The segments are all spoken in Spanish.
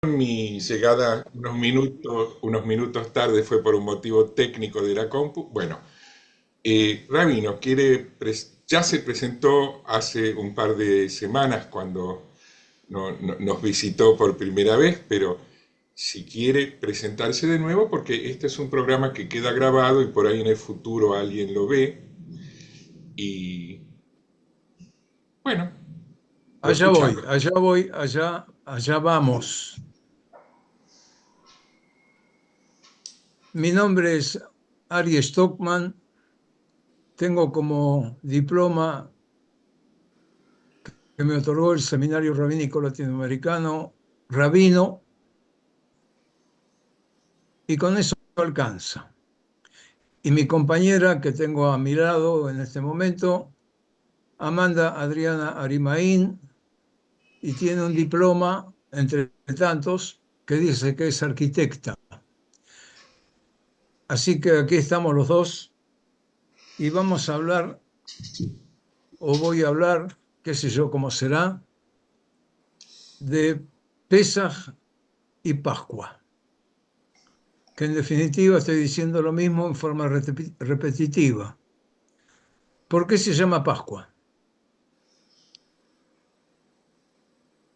Mi llegada unos minutos tarde fue por un motivo técnico de la compu. Bueno, Rabino ya se presentó hace un par de semanas cuando nos visitó por primera vez, pero si quiere presentarse de nuevo, porque este es un programa que queda grabado y por ahí en el futuro alguien lo ve y bueno, lo escuchamos. allá vamos. Mi nombre es Ari Stockman. Tengo como diploma que me otorgó el Seminario Rabínico Latinoamericano, rabino, y con eso alcanza. Y mi compañera que tengo a mi lado en este momento, Amanda Adriana Arimaín, y tiene un diploma, entre tantos, que dice que es arquitecta. Así que aquí estamos los dos y vamos a hablar, o voy a hablar, qué sé yo cómo será, de Pesaj y Pascua, que en definitiva estoy diciendo lo mismo en forma repetitiva. ¿Por qué se llama Pascua?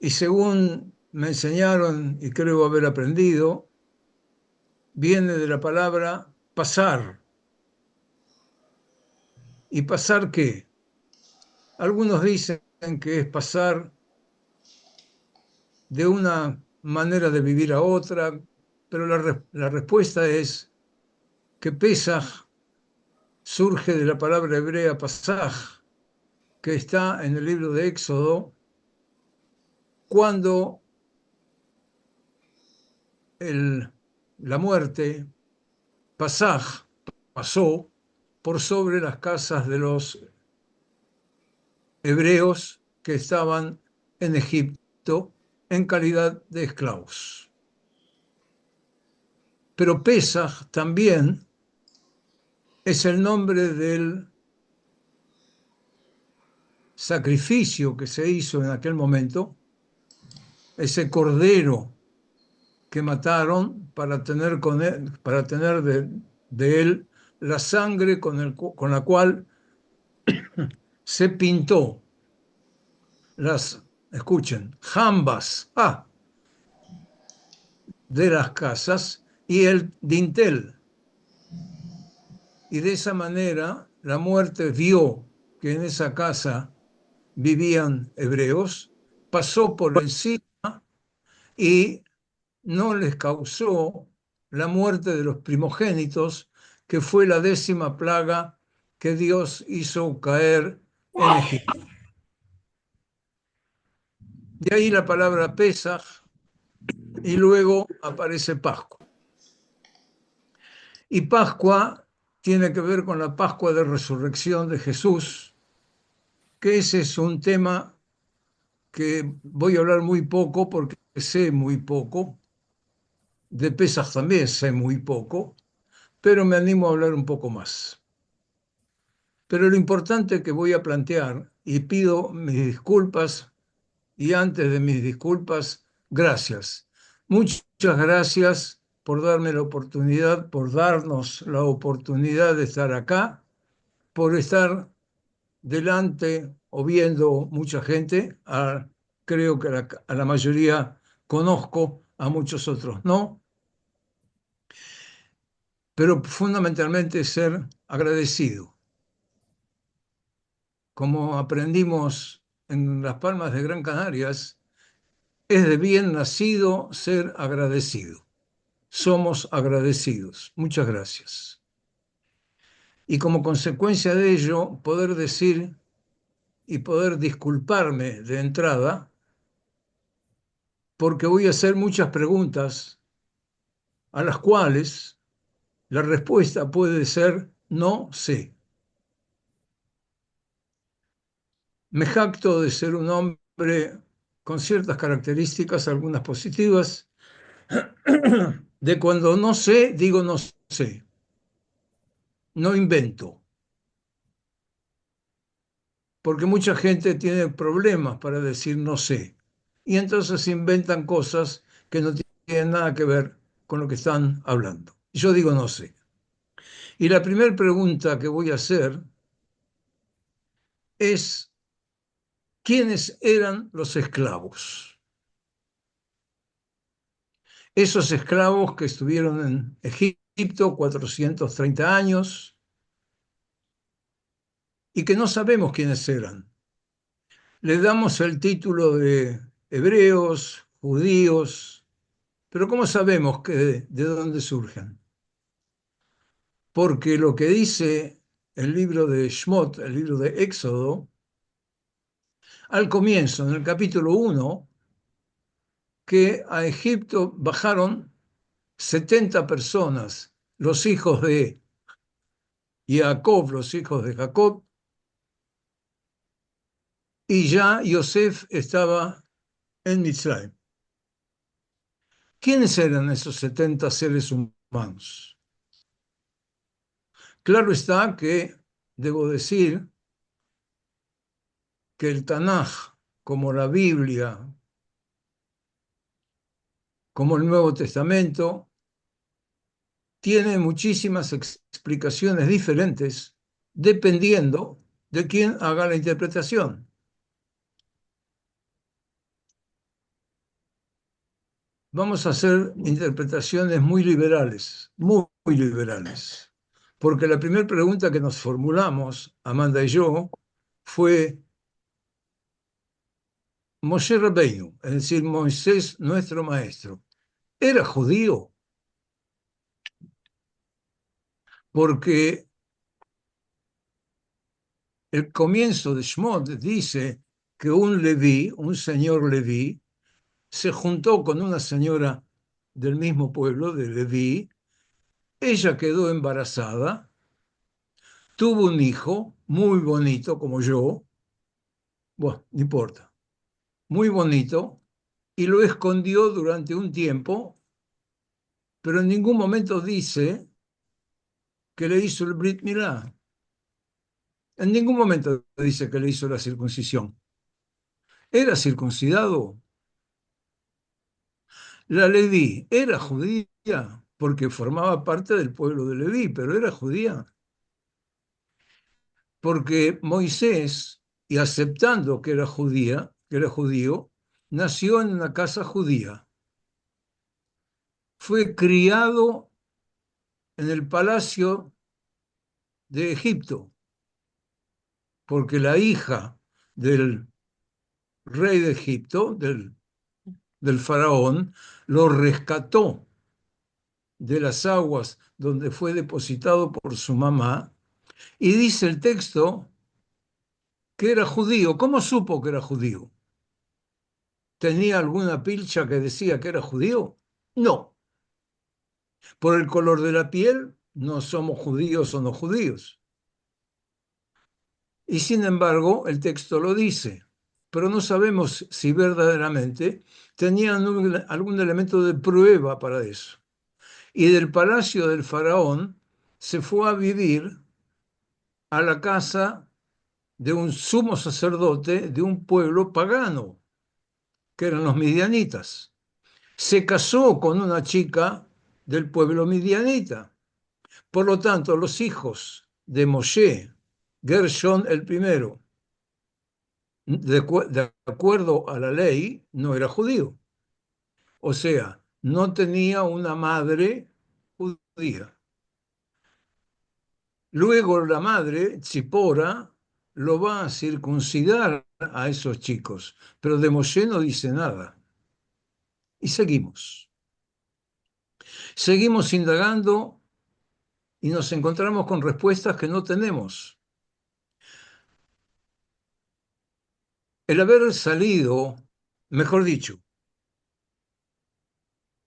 Y según me enseñaron y creo haber aprendido, viene de la palabra pasar. ¿Y pasar qué? Algunos dicen que es pasar de una manera de vivir a otra, pero la respuesta es que Pesaj surge de la palabra hebrea pasaj, que está en el libro de Éxodo, cuando el, la muerte, pasaj, pasó por sobre las casas de los hebreos que estaban en Egipto en calidad de esclavos. Pero Pesaj también es el nombre del sacrificio que se hizo en aquel momento, ese cordero que mataron para tener, para tener de él la sangre con la cual se pintó escuchen, jambas de las casas y el dintel. Y de esa manera la muerte vio que en esa casa vivían hebreos, pasó por encima y no les causó la muerte de los primogénitos, que fue la 10ª plaga que Dios hizo caer en Egipto. De ahí la palabra Pesaj y luego aparece Pascua. Y Pascua tiene que ver con la Pascua de Resurrección de Jesús, que ese es un tema que voy a hablar muy poco porque sé muy poco. De Pesaj también sé muy poco, pero me animo a hablar un poco más. Pero lo importante que voy a plantear, y pido mis disculpas, y antes de mis disculpas, gracias. Muchas gracias por darme la oportunidad, por darnos la oportunidad de estar acá, por estar delante o viendo mucha gente. Creo que a la mayoría conozco, a muchos otros no, pero fundamentalmente ser agradecido. Como aprendimos en las Palmas de Gran Canarias, es de bien nacido ser agradecido. Somos agradecidos. Muchas gracias. Y como consecuencia de ello, poder decir y poder disculparme de entrada, porque voy a hacer muchas preguntas a las cuales la respuesta puede ser no sé. Me jacto de ser un hombre con ciertas características, algunas positivas, de cuando no sé, digo no sé, no invento, porque mucha gente tiene problemas para decir no sé, y entonces inventan cosas que no tienen nada que ver con lo que están hablando. Yo digo no sé. Y la primera pregunta que voy a hacer es, ¿quiénes eran los esclavos? Esos esclavos que estuvieron en Egipto 430 años y que no sabemos quiénes eran. Le damos el título de hebreos, judíos, pero ¿cómo sabemos de dónde surgen? Porque lo que dice el libro de Shmot, el libro de Éxodo, al comienzo, en el capítulo 1, que a Egipto bajaron 70 personas, los hijos de Jacob, los hijos de Jacob, y ya Yosef estaba en Mitzrayim. ¿Quiénes eran esos 70 seres humanos? Claro está que debo decir que el Tanaj, como la Biblia, como el Nuevo Testamento, tiene muchísimas explicaciones diferentes dependiendo de quién haga la interpretación. Vamos a hacer interpretaciones muy liberales, muy liberales, porque la primera pregunta que nos formulamos, Amanda y yo, fue Moshe Rabbeinu, es decir, Moisés, nuestro maestro, ¿era judío? Porque el comienzo de Shmot dice que un Leví, un señor Leví, se juntó con una señora del mismo pueblo, de Leví, ella quedó embarazada, tuvo un hijo muy bonito como yo, bueno, no importa, muy bonito, y lo escondió durante un tiempo, pero en ningún momento dice que le hizo el Brit Milá. En ningún momento dice que le hizo la circuncisión. ¿Era circuncidado? La Leví era judía porque formaba parte del pueblo de Leví, pero era judía. Porque Moisés, y aceptando que era judía, que era judío, nació en una casa judía. Fue criado en el palacio de Egipto, porque la hija del rey de Egipto, del faraón, lo rescató de las aguas donde fue depositado por su mamá, y dice el texto que era judío. ¿Cómo supo que era judío? ¿Tenía alguna pilcha que decía que era judío? No. Por el color de la piel, no somos judíos o no judíos. Y sin embargo, el texto lo dice, pero no sabemos si verdaderamente tenían algún elemento de prueba para eso. Y del palacio del faraón se fue a vivir a la casa de un sumo sacerdote de un pueblo pagano, que eran los midianitas. Se casó con una chica del pueblo midianita. Por lo tanto, los hijos de Moshe, Gershon el primero, de acuerdo a la ley, no era judío. O sea, no tenía una madre judía. Luego la madre, Tzipora, lo va a circuncidar a esos chicos, pero de Moshe no dice nada. Y seguimos. Seguimos indagando y nos encontramos con respuestas que no tenemos. El haber salido, mejor dicho,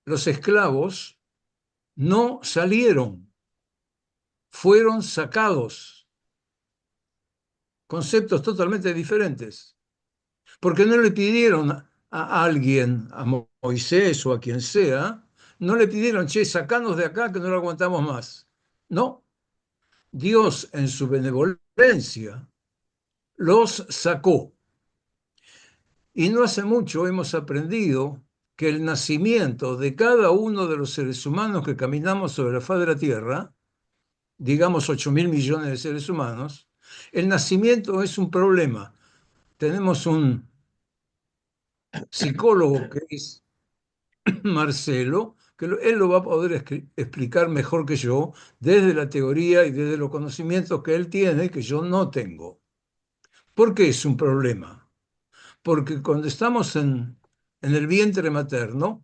los esclavos no salieron, fueron sacados. Conceptos totalmente diferentes. Porque no le pidieron a alguien, a Moisés o a quien sea, no le pidieron, che, sacanos de acá que no lo aguantamos más. No, Dios en su benevolencia los sacó. Y no hace mucho hemos aprendido que el nacimiento de cada uno de los seres humanos que caminamos sobre la faz de la Tierra, digamos 8.000 millones de seres humanos, el nacimiento es un problema. Tenemos un psicólogo que es Marcelo, que él lo va a poder explicar mejor que yo desde la teoría y desde los conocimientos que él tiene que yo no tengo. ¿Por qué es un problema? Porque cuando estamos en el vientre materno,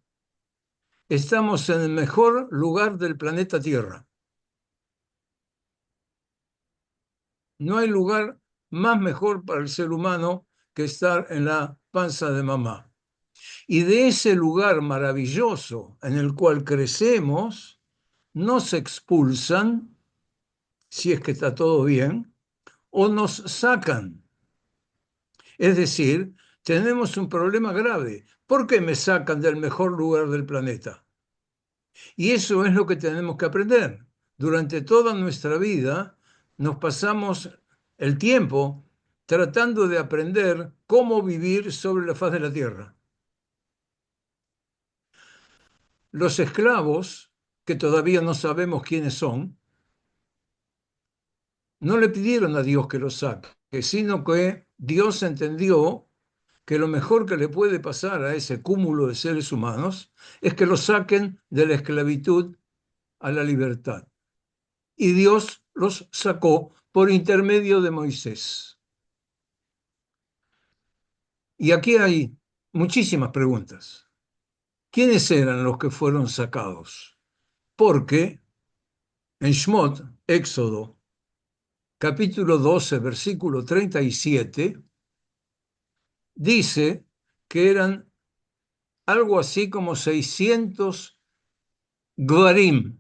estamos en el mejor lugar del planeta Tierra. No hay lugar más mejor para el ser humano que estar en la panza de mamá. Y de ese lugar maravilloso en el cual crecemos, nos expulsan, si es que está todo bien, o nos sacan. Es decir, tenemos un problema grave. ¿Por qué me sacan del mejor lugar del planeta? Y eso es lo que tenemos que aprender. Durante toda nuestra vida nos pasamos el tiempo tratando de aprender cómo vivir sobre la faz de la tierra. Los esclavos, que todavía no sabemos quiénes son, no le pidieron a Dios que los saque, sino que Dios entendió que lo mejor que le puede pasar a ese cúmulo de seres humanos es que los saquen de la esclavitud a la libertad. Y Dios los sacó por intermedio de Moisés. Y aquí hay muchísimas preguntas. ¿Quiénes eran los que fueron sacados? Porque en Shmot, Éxodo, capítulo 12, versículo 37, dice que eran algo así como 600 Gvarim.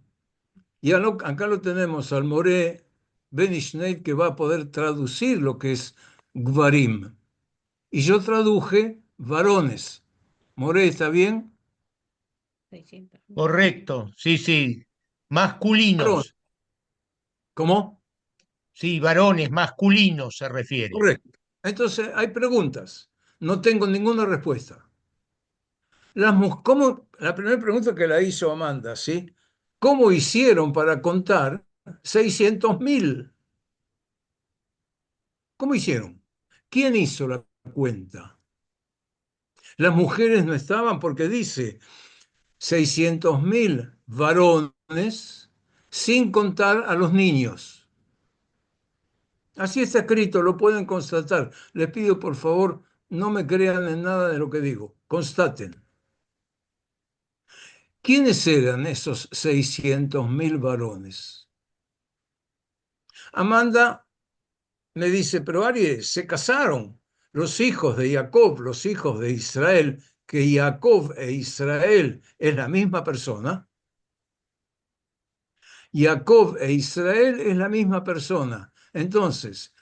Y acá lo tenemos al Moré Benishnet que va a poder traducir lo que es Gvarim. Y yo traduje varones. Moré, ¿está bien? 600. Correcto, sí, sí. Varón. Masculinos, ¿Cómo? sí, varones, masculinos se refiere. Correcto. Entonces, hay preguntas. No tengo ninguna respuesta. La primera pregunta que la hizo Amanda, ¿sí? ¿Cómo hicieron para contar 600.000? ¿Cómo hicieron? ¿Quién hizo la cuenta? Las mujeres no estaban porque dice 600.000 varones sin contar a los niños. Así está escrito, lo pueden constatar. Les pido por favor, no me crean en nada de lo que digo. Constaten. ¿Quiénes eran esos 600.000 varones? Amanda me dice, pero Aries, se casaron los hijos de Jacob, los hijos de Israel, que Jacob e Israel es la misma persona. Jacob e Israel es la misma persona. Entonces,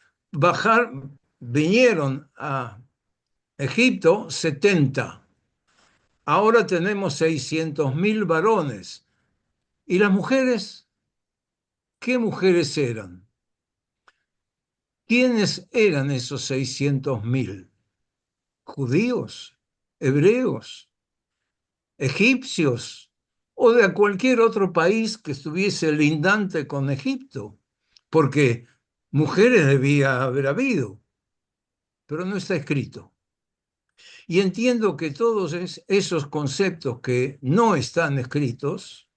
vinieron a Egipto 70. Ahora tenemos 600.000 varones. ¿Y las mujeres? ¿Qué mujeres eran? ¿Quiénes eran esos 600.000? ¿Judíos? ¿Hebreos? ¿Egipcios? ¿O de cualquier otro país que estuviese lindante con Egipto? Porque mujeres debía haber habido, pero no está escrito. Y entiendo que todos esos conceptos que no están escritos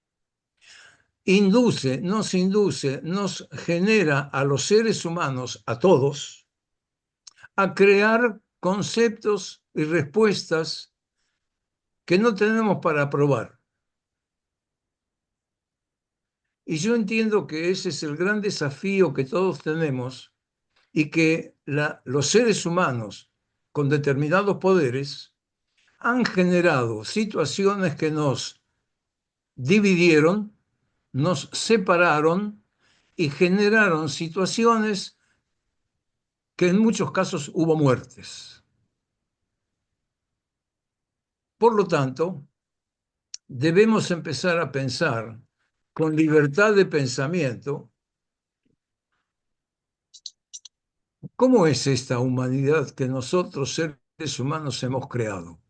nos genera a los seres humanos, a todos, a crear conceptos y respuestas que no tenemos para probar. Y yo entiendo que ese es el gran desafío que todos tenemos y que los seres humanos con determinados poderes han generado situaciones que nos dividieron, nos separaron y generaron situaciones que en muchos casos hubo muertes. Por lo tanto, debemos empezar a pensar con libertad de pensamiento cómo es esta humanidad que nosotros seres humanos hemos creado.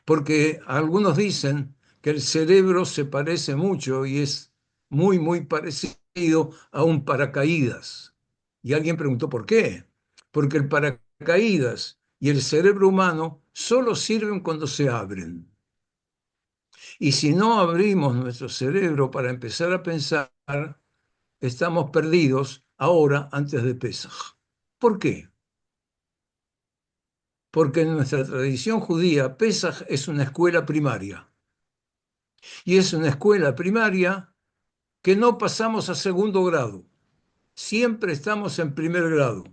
porque algunos dicen que el cerebro se parece mucho y es muy, muy parecido a un paracaídas. Y alguien preguntó por qué. Porque el paracaídas y el cerebro humano solo sirven cuando se abren. Y si no abrimos nuestro cerebro para empezar a pensar, estamos perdidos ahora antes de Pesaj. ¿Por qué? Porque en nuestra tradición judía, Pesaj es una escuela primaria. Y es una escuela primaria que no pasamos a segundo grado. Siempre estamos en primer grado,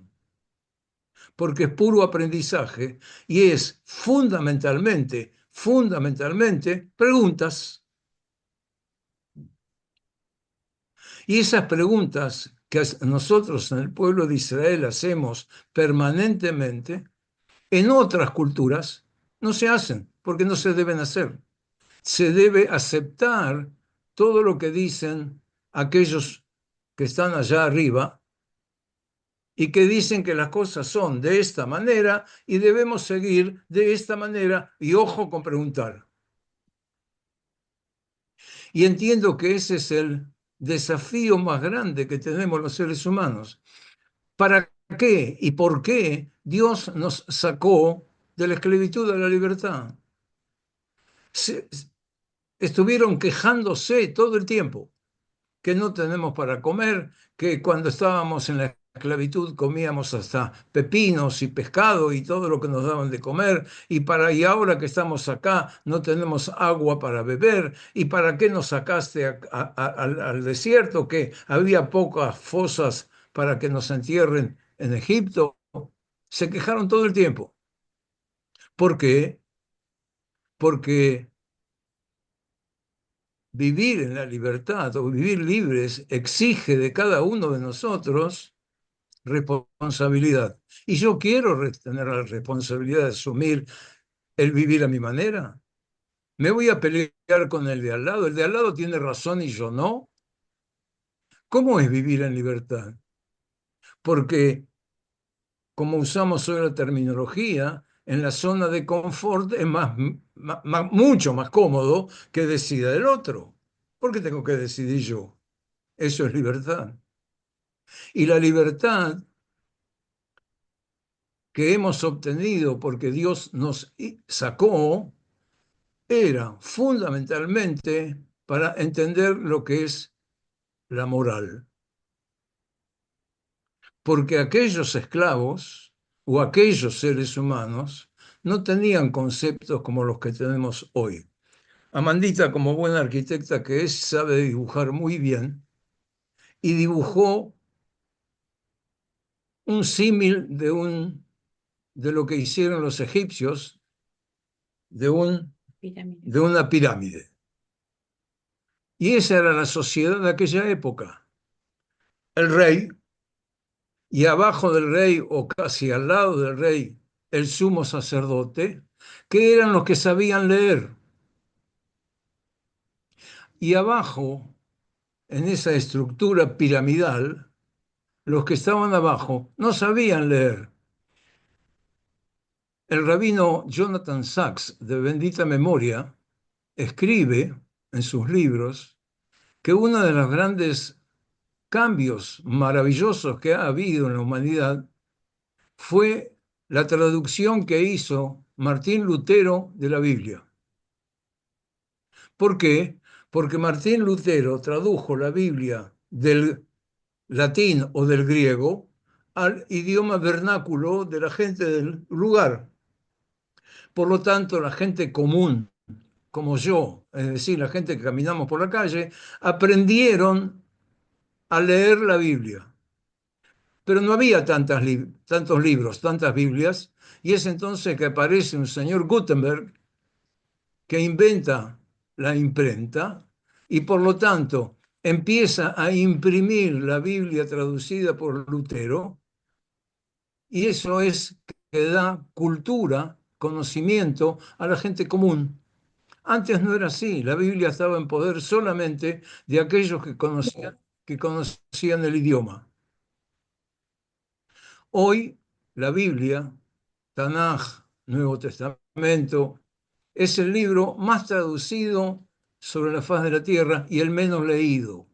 porque es puro aprendizaje y es fundamentalmente, preguntas. Y esas preguntas que nosotros en el pueblo de Israel hacemos permanentemente, en otras culturas no se hacen, porque no se deben hacer. Se debe aceptar todo lo que dicen aquellos que están allá arriba y que dicen que las cosas son de esta manera y debemos seguir de esta manera y ojo con preguntar. Y entiendo que ese es el desafío más grande que tenemos los seres humanos. ¿Para qué y por qué Dios nos sacó de la esclavitud a la libertad? Estuvieron quejándose todo el tiempo que no tenemos para comer, que cuando estábamos en la esclavitud comíamos hasta pepinos y pescado y todo lo que nos daban de comer, y ahora que estamos acá no tenemos agua para beber, y para qué nos sacaste al desierto, que había pocas fosas para que nos entierren en Egipto. Se quejaron todo el tiempo. ¿Por qué? Porque vivir en la libertad o vivir libres exige de cada uno de nosotros responsabilidad. Y yo quiero tener la responsabilidad de asumir el vivir a mi manera. ¿Me voy a pelear con el de al lado? ¿El de al lado tiene razón y yo no? ¿Cómo es vivir en libertad? Porque, como usamos hoy la terminología, en la zona de confort es mucho más cómodo que decida el otro. ¿Por qué tengo que decidir yo? Eso es libertad. Y la libertad que hemos obtenido porque Dios nos sacó era fundamentalmente para entender lo que es la moral. Porque aquellos esclavos o aquellos seres humanos no tenían conceptos como los que tenemos hoy. Amandita, como buena arquitecta que es, sabe dibujar muy bien y dibujó un símil de lo que hicieron los egipcios Pirámide. de una pirámide. Y esa era la sociedad de aquella época. El rey, y abajo del rey, o casi al lado del rey, el sumo sacerdote, que eran los que sabían leer. Y abajo, en esa estructura piramidal, los que estaban abajo no sabían leer. El rabino Jonathan Sacks, de bendita memoria, escribe en sus libros que uno de los grandes cambios maravillosos que ha habido en la humanidad fue la traducción que hizo Martín Lutero de la Biblia. ¿Por qué? Porque Martín Lutero tradujo la Biblia del latín o del griego al idioma vernáculo de la gente del lugar. Por lo tanto, la gente común, como yo, es decir, la gente que caminamos por la calle, aprendieron a leer la Biblia. Pero no había tantos libros, tantas Biblias, y es entonces que aparece un señor Gutenberg que inventa la imprenta y por lo tanto empieza a imprimir la Biblia traducida por Lutero, y eso es que da cultura, conocimiento a la gente común. Antes no era así, la Biblia estaba en poder solamente de aquellos que conocían el idioma. Hoy la Biblia, Tanaj, Nuevo Testamento, Es el libro más traducido sobre la faz de la Tierra y el menos leído.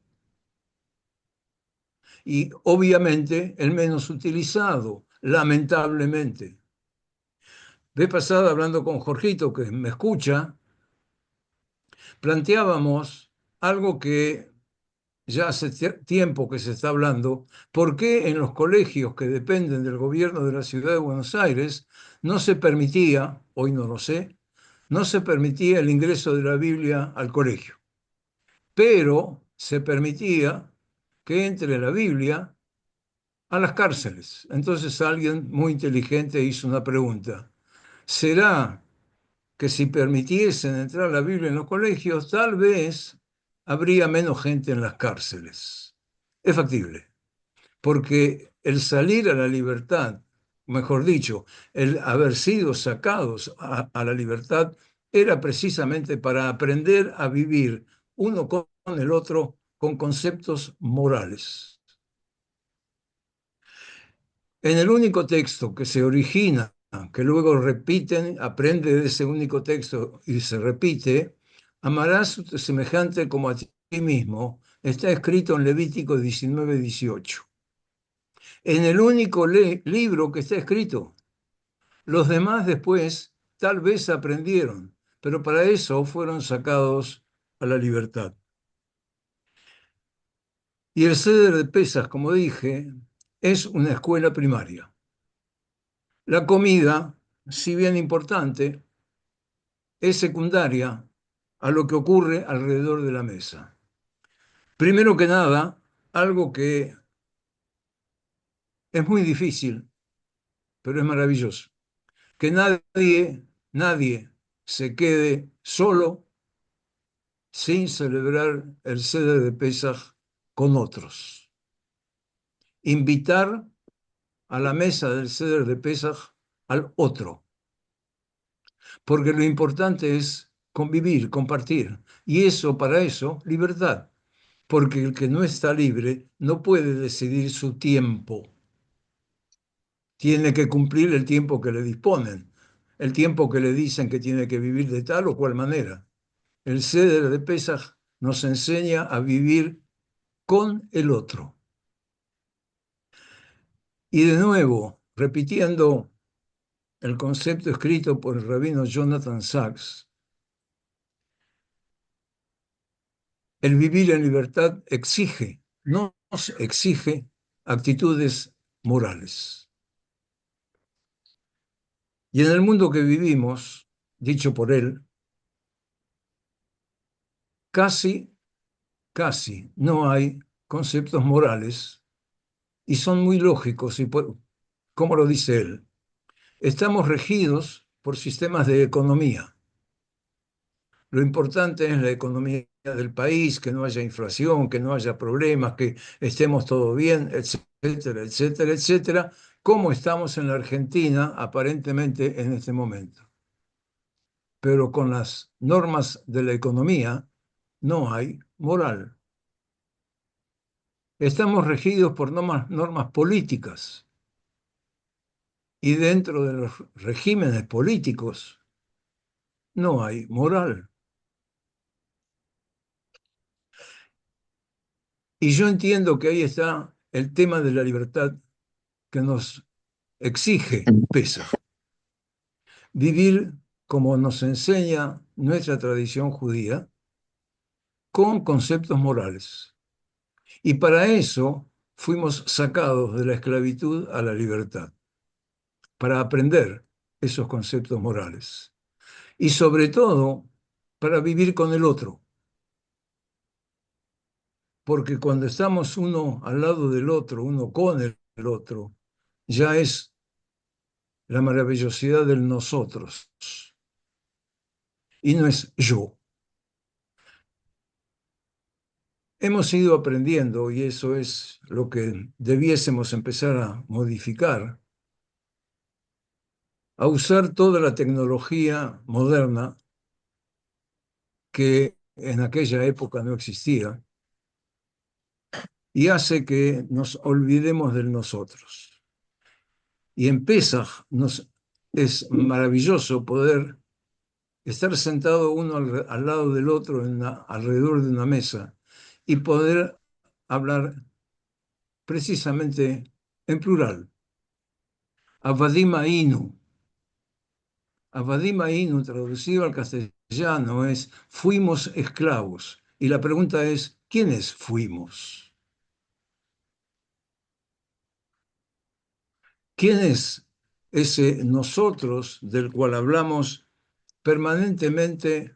Y obviamente el menos utilizado, lamentablemente. Vez pasada, hablando con Jorgito, que me escucha, planteábamos algo que ya hace tiempo que se está hablando: ¿por qué en los colegios que dependen del gobierno de la ciudad de Buenos Aires no se permitía, hoy no lo sé, no se permitía el ingreso de la Biblia al colegio? Pero se permitía que entre la Biblia a las cárceles. Entonces alguien muy inteligente hizo una pregunta: ¿será que si permitiesen entrar la Biblia en los colegios, tal vez habría menos gente en las cárceles? Es factible, porque el salir a la libertad, mejor dicho, el haber sido sacados a la libertad, era precisamente para aprender a vivir uno con el otro con conceptos morales. En el único texto que se origina, que luego repiten, aprende de ese único texto y se repite: amarás a tu semejante como a ti mismo, está escrito en Levítico 19:18. En el único libro que está escrito. Los demás después tal vez aprendieron, pero para eso fueron sacados a la libertad. Y el Seder de Pesaj, como dije, es una escuela primaria. La comida, si bien importante, es secundaria a lo que ocurre alrededor de la mesa. Primero que nada, algo que es muy difícil, pero es maravilloso: que nadie se quede solo sin celebrar el Seder de Pesaj con otros. Invitar a la mesa del Seder de Pesaj al otro, porque lo importante es convivir, compartir, y eso, para eso, libertad, porque el que no está libre no puede decidir su tiempo, tiene que cumplir el tiempo que le disponen, el tiempo que le dicen que tiene que vivir de tal o cual manera. El Seder de Pesaj nos enseña a vivir con el otro. Y de nuevo, repitiendo el concepto escrito por el rabino Jonathan Sachs, el vivir en libertad nos exige actitudes morales. Y en el mundo que vivimos, dicho por él, casi no hay conceptos morales, y son muy lógicos, como lo dice él. Estamos regidos por sistemas de economía. Lo importante es la economía del país, que no haya inflación, que no haya problemas, que estemos todo bien, etcétera, etcétera, etcétera, como estamos en la Argentina aparentemente en este momento. Pero con las normas de la economía no hay moral. Estamos regidos por normas políticas, y dentro de los regímenes políticos no hay moral. Y yo entiendo que ahí está el tema de la libertad que nos exige Pesaj. Vivir como nos enseña nuestra tradición judía, con conceptos morales. Y para eso fuimos sacados de la esclavitud a la libertad, para aprender esos conceptos morales. Y sobre todo, para vivir con el otro. Porque cuando estamos uno al lado del otro, uno con el otro, ya es la maravillosidad del nosotros, y no es yo. Hemos ido aprendiendo, y eso es lo que debiésemos empezar a modificar, a usar toda la tecnología moderna que en aquella época no existía, y hace que nos olvidemos del nosotros. Y en Pesaj es maravilloso poder estar sentado uno al lado del otro alrededor de una mesa y poder hablar precisamente en plural. Avadim Ainu. Avadim Ainu, traducido al castellano, es fuimos esclavos. Y la pregunta es, ¿quiénes fuimos? ¿Quién es ese nosotros del cual hablamos permanentemente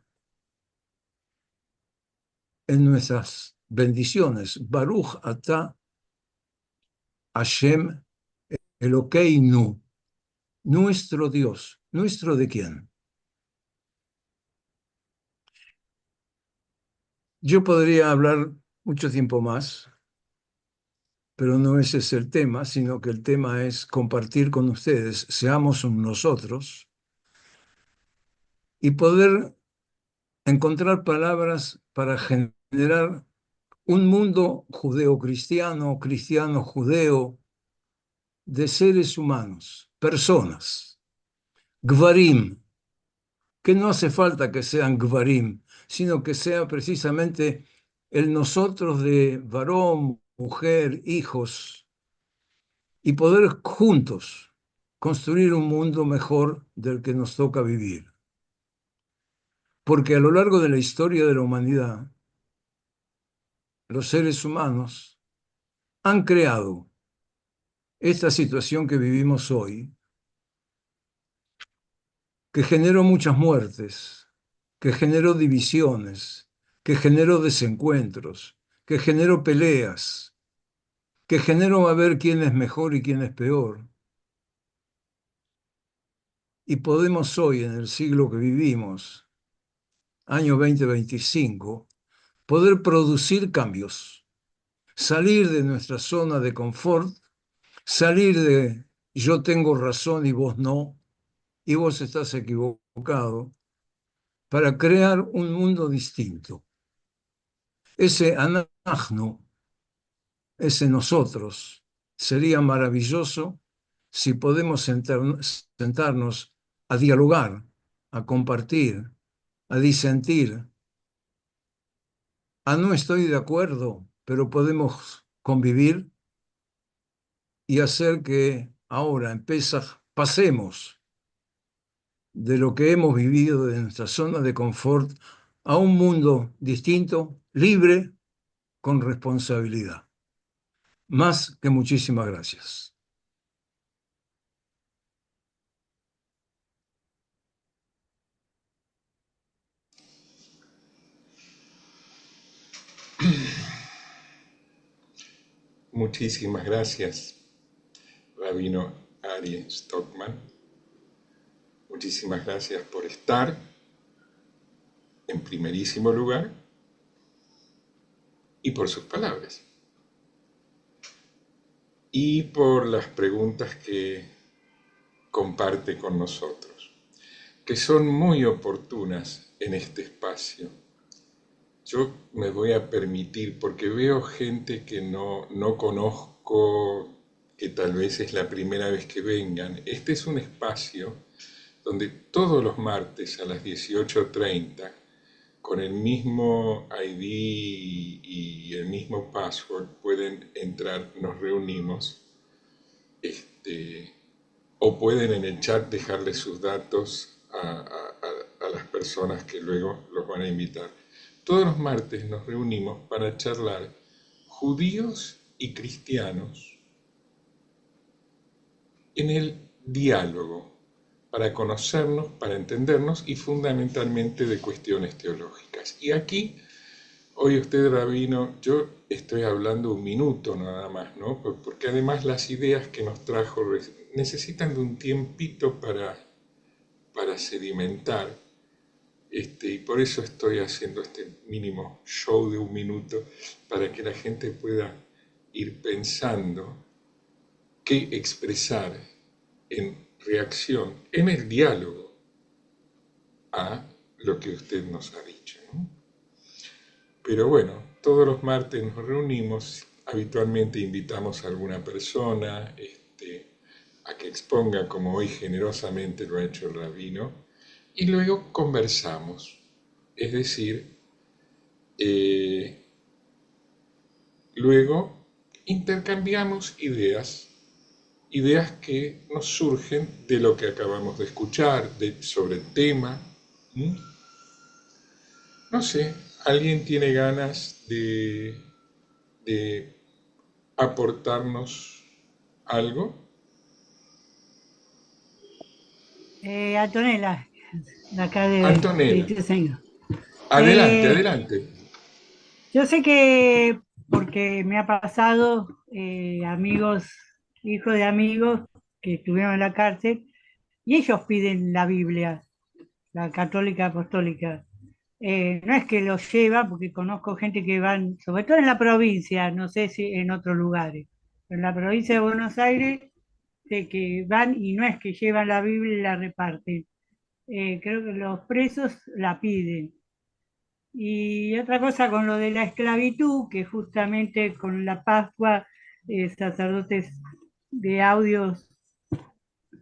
en nuestras bendiciones? Baruch atah Hashem Elokeinu, nuestro Dios. ¿Nuestro de quién? Yo podría hablar mucho tiempo más, pero no ese es el tema, sino que el tema es compartir con ustedes, seamos un nosotros, y poder encontrar palabras para generar un mundo judeo-cristiano, cristiano-judeo, de seres humanos, personas, gvarim, que no hace falta que sean gvarim, sino que sea precisamente el nosotros de varón, mujer, hijos, y poder juntos construir un mundo mejor del que nos toca vivir. Porque a lo largo de la historia de la humanidad, los seres humanos han creado esta situación que vivimos hoy, que generó muchas muertes, que generó divisiones, que generó desencuentros, que generó peleas, que generó a ver quién es mejor y quién es peor. Y podemos hoy, en el siglo que vivimos, año 2025, poder producir cambios, salir de nuestra zona de confort, salir de yo tengo razón y vos no, y vos estás equivocado, para crear un mundo distinto. Ese anahnu, ese nosotros, sería maravilloso si podemos sentarnos a dialogar, a compartir, a disentir, a no estoy de acuerdo, pero podemos convivir y hacer que ahora en Pesaj pasemos de lo que hemos vivido de nuestra zona de confort a un mundo distinto, libre, con responsabilidad. Más que muchísimas gracias. Muchísimas gracias, Rabino Ari Stockman. Muchísimas gracias por estar en primerísimo lugar y por sus palabras y por las preguntas que comparte con nosotros, que son muy oportunas en este espacio. Yo me voy a permitir, porque veo gente que no conozco, que tal vez es la primera vez que vengan. Este es un espacio donde todos los martes a las 18:30, con el mismo ID y el mismo password, pueden entrar, nos reunimos, o pueden en el chat dejarle sus datos a las personas que luego los van a invitar. Todos los martes nos reunimos para charlar judíos y cristianos en el diálogo, para conocernos, para entendernos y fundamentalmente de cuestiones teológicas. Y aquí, hoy usted, Rabino, yo estoy hablando un minuto nada más, ¿no? Porque además las ideas que nos trajo necesitan de un tiempito para sedimentar, y por eso estoy haciendo este mínimo show de un minuto, para que la gente pueda ir pensando qué expresar en reacción, en el diálogo a lo que usted nos ha dicho, ¿no? Pero bueno, todos los martes nos reunimos, habitualmente invitamos a alguna persona a que exponga, como hoy generosamente lo ha hecho el rabino, y luego conversamos. Es decir, eh, luego intercambiamos ideas que nos surgen de lo que acabamos de escuchar, sobre el tema. ¿Mm? No sé, ¿alguien tiene ganas de aportarnos algo? Antonella, de acá de Antonella, Ituzaingó. adelante, Eh, adelante. yo sé que, porque me ha pasado, amigos, hijos de amigos que estuvieron en la cárcel, y ellos piden la Biblia, la católica apostólica. No es que los llevan, porque conozco gente que van, sobre todo en la provincia, no sé si en otros lugares, pero en la provincia de Buenos Aires, sé que van y no es que llevan la Biblia y la reparten. Creo que los presos la piden. Y otra cosa con lo de la esclavitud, que justamente con la Pascua, sacerdotes de audios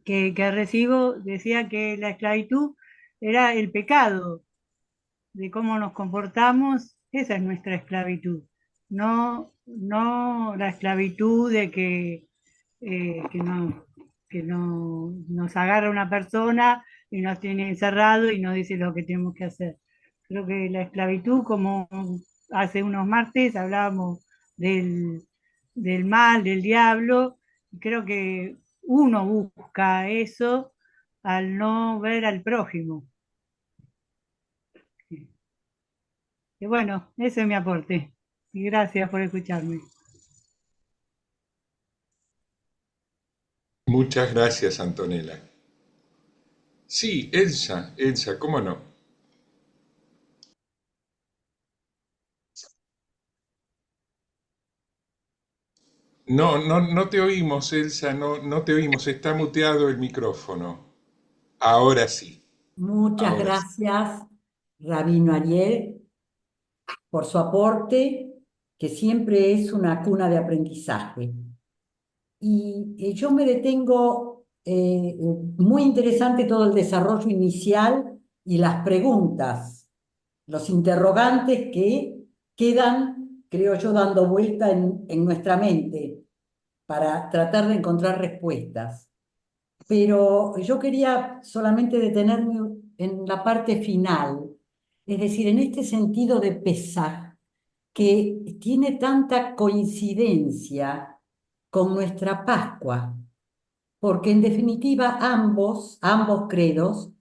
que recibo decía que la esclavitud era el pecado, de cómo nos comportamos, esa es nuestra esclavitud. No, no la esclavitud de que no nos agarra una persona y nos tiene encerrado y nos dice lo que tenemos que hacer. Creo que la esclavitud, como hace unos martes hablábamos del, del mal, del diablo, creo que uno busca eso al no ver al prójimo. Y bueno, ese es mi aporte. Y gracias por escucharme. Muchas gracias, Antonella. Sí, Elsa, ¿cómo no? No te oímos, Elsa, no te oímos, está muteado el micrófono. Ahora sí, Muchas ahora sí. gracias, Rabino Ariel, por su aporte, que siempre es una cuna de aprendizaje. Y yo me detengo, muy interesante todo el desarrollo inicial y las preguntas, los interrogantes que quedan, creo yo, dando vuelta en nuestra mente para tratar de encontrar respuestas. Pero yo quería solamente detenerme en la parte final, es decir, en este sentido de Pesaj, que tiene tanta coincidencia con nuestra Pascua, porque en definitiva ambos credos,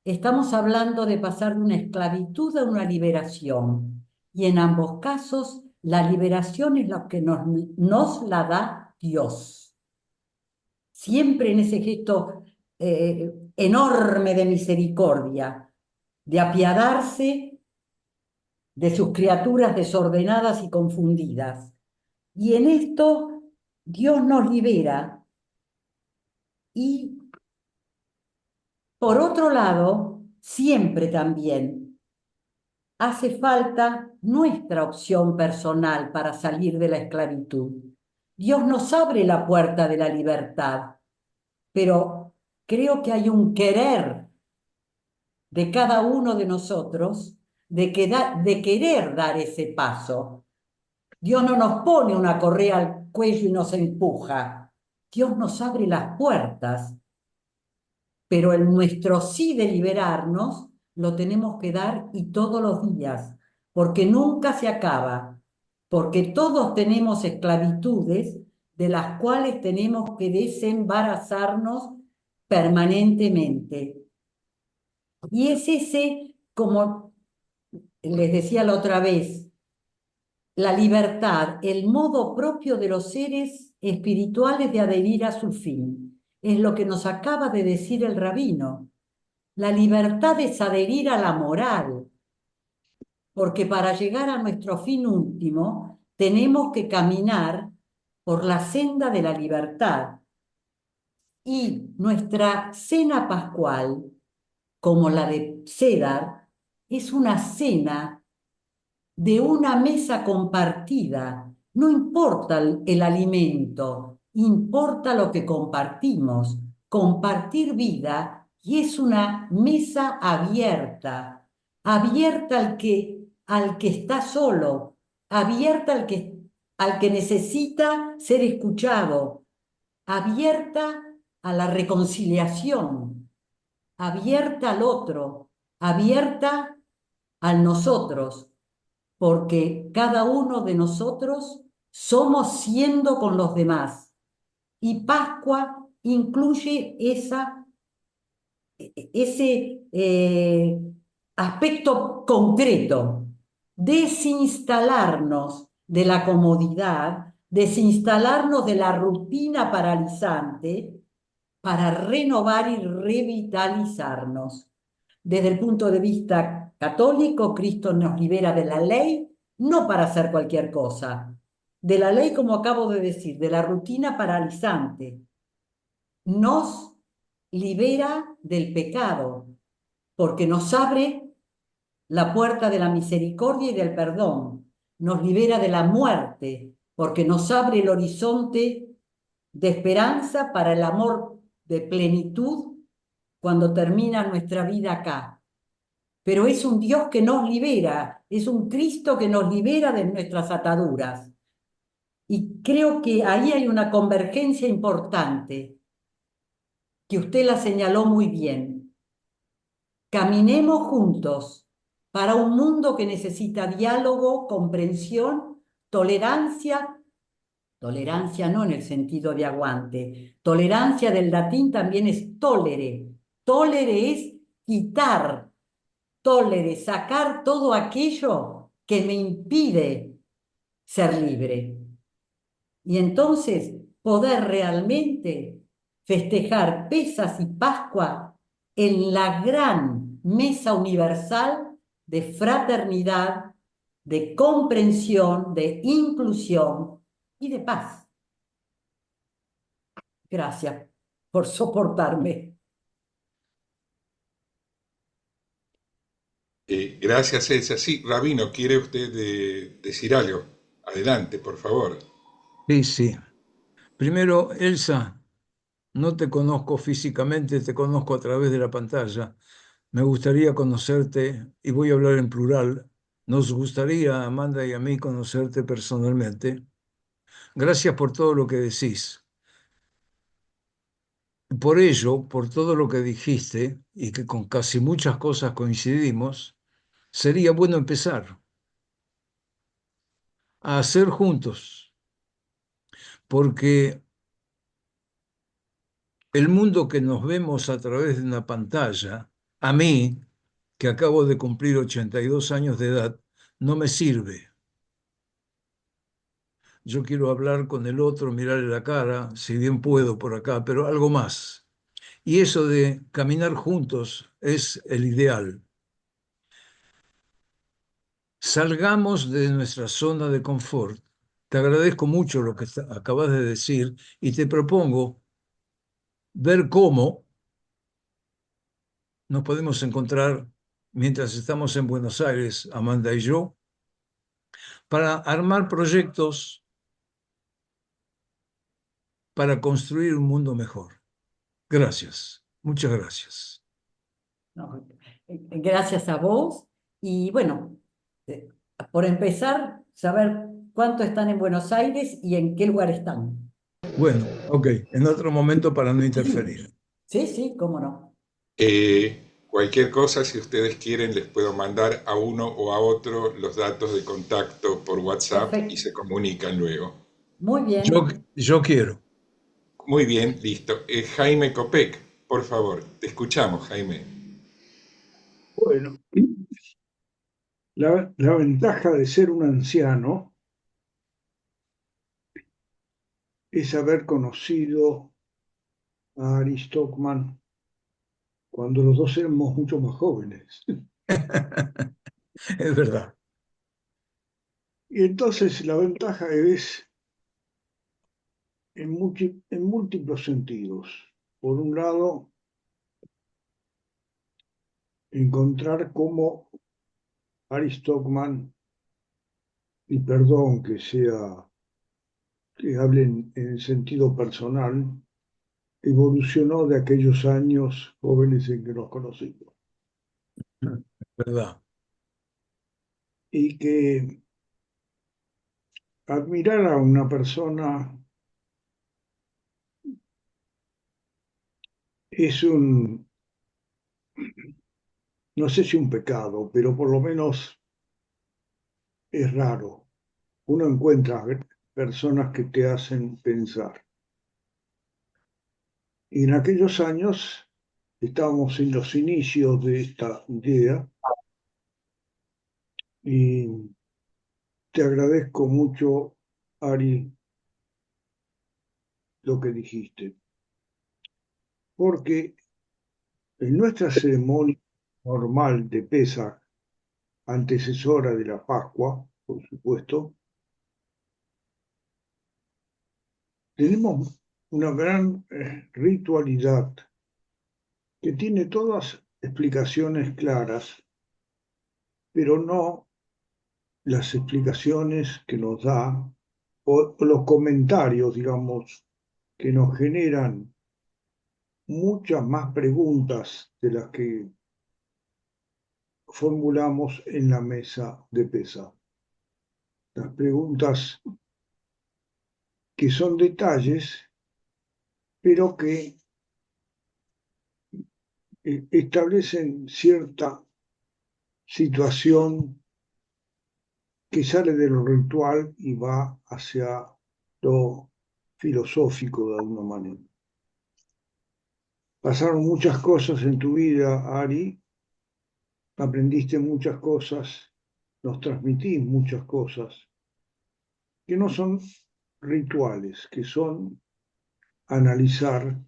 estamos hablando de pasar de una esclavitud a una liberación, y en ambos casos la liberación es lo que nos la da Dios. Siempre en ese gesto enorme de misericordia, de apiadarse de sus criaturas desordenadas y confundidas. Y en esto Dios nos libera. Y por otro lado, siempre también hace falta nuestra opción personal para salir de la esclavitud. Dios nos abre la puerta de la libertad, pero creo que hay un querer de cada uno de nosotros de querer dar ese paso. Dios no nos pone una correa al cuello y nos empuja. Dios nos abre las puertas, pero el nuestro sí de liberarnos lo tenemos que dar y todos los días, porque nunca se acaba, porque todos tenemos esclavitudes de las cuales tenemos que desembarazarnos permanentemente. Y es ese, como les decía la otra vez, la libertad, el modo propio de los seres espirituales de adherir a su fin. Es lo que nos acaba de decir el rabino. La libertad es adherir a la moral, porque para llegar a nuestro fin último tenemos que caminar por la senda de la libertad. Y nuestra cena pascual, como la de Cedar, es una cena de una mesa compartida. No importa el alimento, importa lo que compartimos. Compartir vida y es una mesa abierta, abierta al que está solo, abierta al que necesita ser escuchado, abierta a la reconciliación, abierta al otro, abierta a nosotros, porque cada uno de nosotros somos siendo con los demás. Y Pascua incluye ese aspecto concreto, desinstalarnos de la comodidad, desinstalarnos de la rutina paralizante para renovar y revitalizarnos. Desde el punto de vista católico, Cristo nos libera de la ley, no para hacer cualquier cosa, de la ley, como acabo de decir, de la rutina paralizante. Nos libera del pecado, porque nos abre la puerta de la misericordia y del perdón. Nos libera de la muerte, porque nos abre el horizonte de esperanza para el amor de plenitud cuando termina nuestra vida acá. Pero es un Dios que nos libera, es un Cristo que nos libera de nuestras ataduras. Y creo que ahí hay una convergencia importante, que usted la señaló muy bien. Caminemos juntos para un mundo que necesita diálogo, comprensión, tolerancia, tolerancia no en el sentido de aguante, tolerancia del latín también es tolere, tolere es quitar, tolere, sacar todo aquello que me impide ser libre. Y entonces poder realmente festejar Pesas y Pascua en la gran mesa universal de fraternidad, de comprensión, de inclusión y de paz. Gracias por soportarme. Gracias, Elsa. Sí, Rabino, ¿quiere usted decir algo? Adelante, por favor. Sí, sí. Primero, Elsa, no te conozco físicamente, te conozco a través de la pantalla. Me gustaría conocerte, y voy a hablar en plural, nos gustaría, a Amanda y a mí, conocerte personalmente. Gracias por todo lo que decís. Por ello, por todo lo que dijiste, y que con casi muchas cosas coincidimos, sería bueno empezar a hacer juntos, porque el mundo que nos vemos a través de una pantalla, a mí, que acabo de cumplir 82 años de edad, no me sirve. Yo quiero hablar con el otro, mirarle la cara, si bien puedo por acá, pero algo más. Y eso de caminar juntos es el ideal. Salgamos de nuestra zona de confort. Te agradezco mucho lo que acabas de decir y te propongo ver cómo nos podemos encontrar mientras estamos en Buenos Aires, Amanda y yo, para armar proyectos para construir un mundo mejor. Gracias, muchas gracias. No, gracias a vos. Y bueno, eh, por empezar, saber cuánto están en Buenos Aires y en qué lugar están. Bueno, ok, en otro momento para no Sí, interferir. sí, sí, cómo no. Cualquier cosa, si ustedes quieren, les puedo mandar a uno o a otro los datos de contacto por WhatsApp y Perfecto. se comunican luego. Muy Yo, bien. yo quiero. Muy bien, listo. Jaime Copec, por favor, te escuchamos, Jaime. Bueno, la ventaja de ser un anciano es haber conocido a Ari Stockman cuando los dos éramos mucho más jóvenes. Es verdad. Y entonces la ventaja es en múltiples sentidos. Por un lado, encontrar cómo Ari Stockman, y perdón que hable en el sentido personal, evolucionó de aquellos años jóvenes en que nos conocimos. ¿Verdad? Y que admirar a una persona es no sé si un pecado, pero por lo menos es raro. Uno encuentra personas que te hacen pensar. Y en aquellos años estábamos en los inicios de esta idea y te agradezco mucho, Ari, lo que dijiste, porque en nuestra ceremonia normal de Pesaj, antecesora de la Pascua, por supuesto, tenemos una gran ritualidad que tiene todas explicaciones claras, pero no las explicaciones que nos da o los comentarios, digamos, que nos generan muchas más preguntas de las que formulamos en la mesa de pesa. Las preguntas que son detalles, pero que establecen cierta situación que sale de lo ritual y va hacia lo filosófico de alguna manera. Pasaron muchas cosas en tu vida, Ari, aprendiste muchas cosas, nos transmitís muchas cosas que no son rituales, que son analizar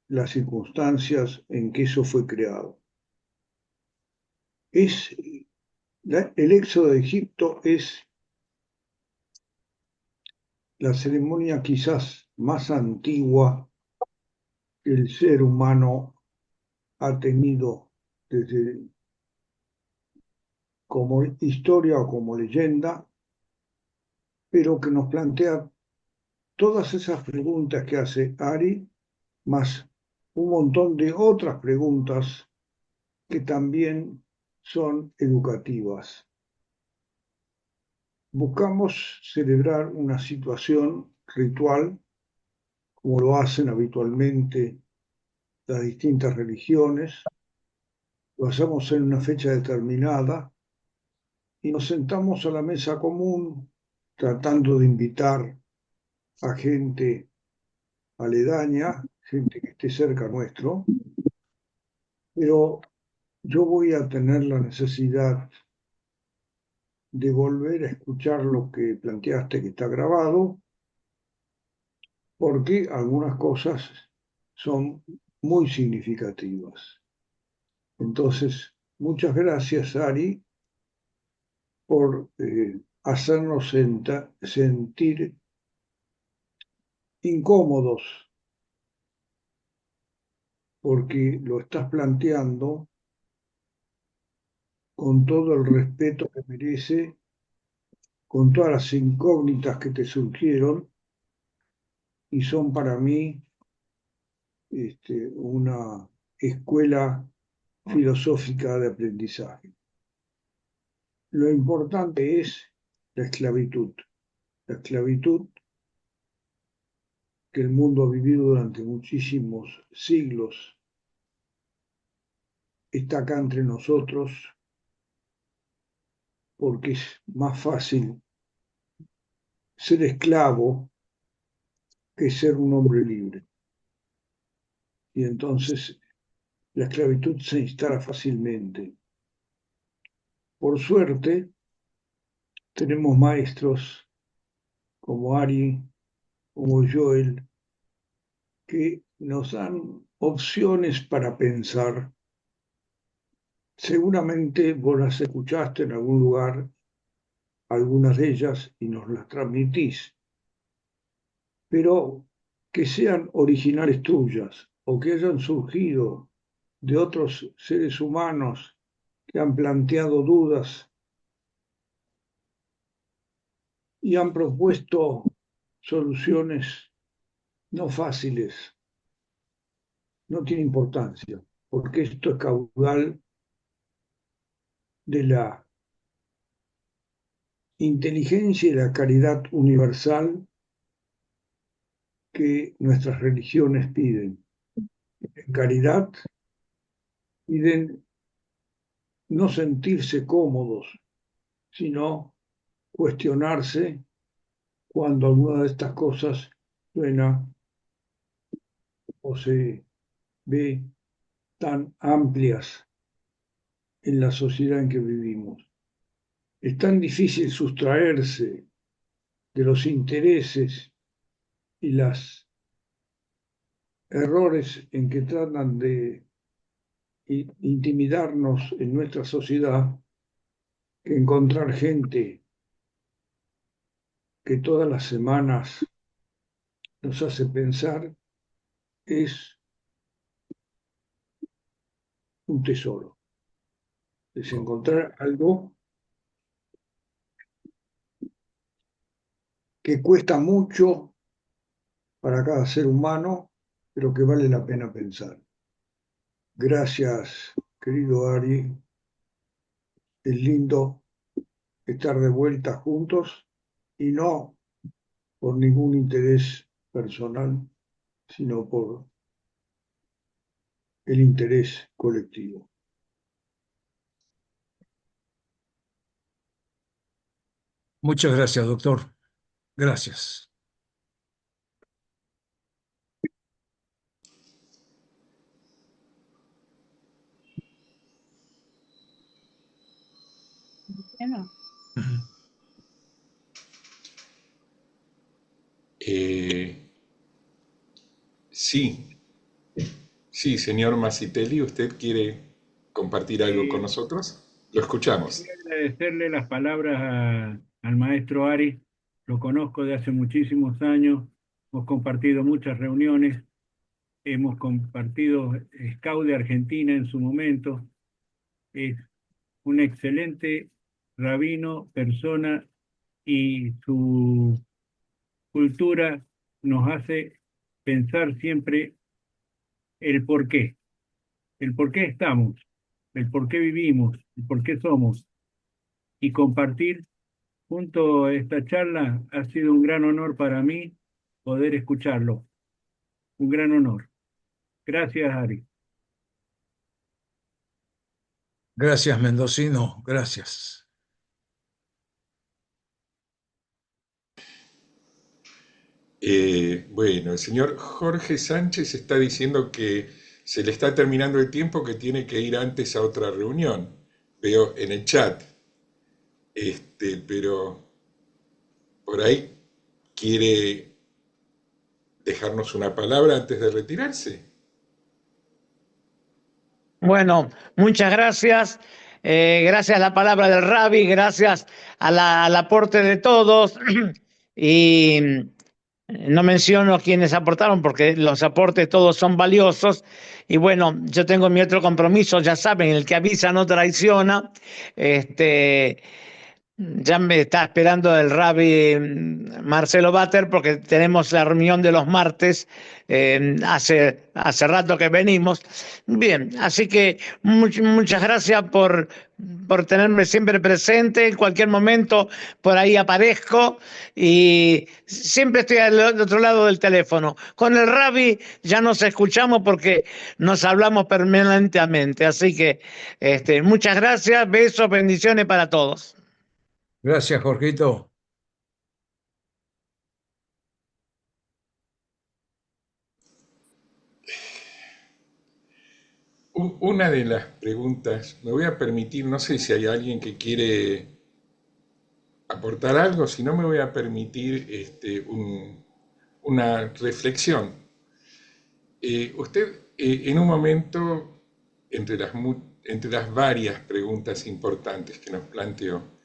las circunstancias en que eso fue creado. El éxodo de Egipto es la ceremonia quizás más antigua que el ser humano ha tenido desde como historia o como leyenda, pero que nos plantea todas esas preguntas que hace Ari, más un montón de otras preguntas que también son educativas. Buscamos celebrar una situación ritual, como lo hacen habitualmente las distintas religiones, lo hacemos en una fecha determinada y nos sentamos a la mesa común tratando de invitar a gente aledaña, gente que esté cerca nuestro, pero yo voy a tener la necesidad de volver a escuchar lo que planteaste que está grabado, porque algunas cosas son muy significativas. Entonces, muchas gracias, Ari, por hacernos sentir incómodos, porque lo estás planteando con todo el respeto que merece, con todas las incógnitas que te surgieron y son para mí una escuela filosófica de aprendizaje. Lo importante es la esclavitud que el mundo ha vivido durante muchísimos siglos, está acá entre nosotros porque es más fácil ser esclavo que ser un hombre libre. Y entonces la esclavitud se instala fácilmente. Por suerte, tenemos maestros como Ari, como Joel, que nos dan opciones para pensar. Seguramente vos las escuchaste en algún lugar, algunas de ellas, y nos las transmitís, pero que sean originales tuyas o que hayan surgido de otros seres humanos que han planteado dudas y han propuesto soluciones no fáciles, no tiene importancia, porque esto es caudal de la inteligencia y la caridad universal que nuestras religiones piden. En caridad piden no sentirse cómodos, sino cuestionarse cuando alguna de estas cosas suena o se ve tan amplias en la sociedad en que vivimos. Es tan difícil sustraerse de los intereses y los errores en que tratan de intimidarnos en nuestra sociedad, que encontrar gente que todas las semanas nos hace pensar es un tesoro. Es encontrar algo que cuesta mucho para cada ser humano, pero que vale la pena pensar. Gracias, querido Ari. Es lindo estar de vuelta juntos y no por ningún interés personal, sino por el interés colectivo. Muchas gracias, doctor. Gracias. Bueno, Sí, sí, señor Masitelli, ¿usted quiere compartir algo con nosotros? Lo escuchamos. Quería agradecerle las palabras al maestro Ari. Lo conozco de hace muchísimos años. Hemos compartido muchas reuniones. Hemos compartido Scout de Argentina en su momento. Es un excelente rabino, persona, y su cultura nos hace pensar siempre el por qué estamos, el por qué vivimos, el por qué somos. Y compartir junto a esta charla ha sido un gran honor para mí poder escucharlo. Un gran honor. Gracias, Ari. Gracias, mendocino. Gracias. Bueno, el señor Jorge Sánchez está diciendo que se le está terminando el tiempo, que tiene que ir antes a otra reunión. Veo en el chat. Pero por ahí quiere dejarnos una palabra antes de retirarse. Bueno, muchas gracias. Gracias a la palabra del Rabbi, gracias al aporte de todos. Y no menciono quienes aportaron porque los aportes todos son valiosos. Y bueno, yo tengo mi otro compromiso, ya saben, el que avisa no traiciona. Ya me está esperando el Rabbi Marcelo Bater porque tenemos la reunión de los martes, hace rato que venimos. Bien, así que muchas gracias por tenerme siempre presente. En cualquier momento por ahí aparezco y siempre estoy al otro lado del teléfono. Con el Rabbi ya nos escuchamos porque nos hablamos permanentemente. Así que muchas gracias, besos, bendiciones para todos. Gracias, Jorgito. Una de las preguntas, me voy a permitir, no sé si hay alguien que quiere aportar algo, si no me voy a permitir una reflexión. Usted en un momento, entre las varias preguntas importantes que nos planteó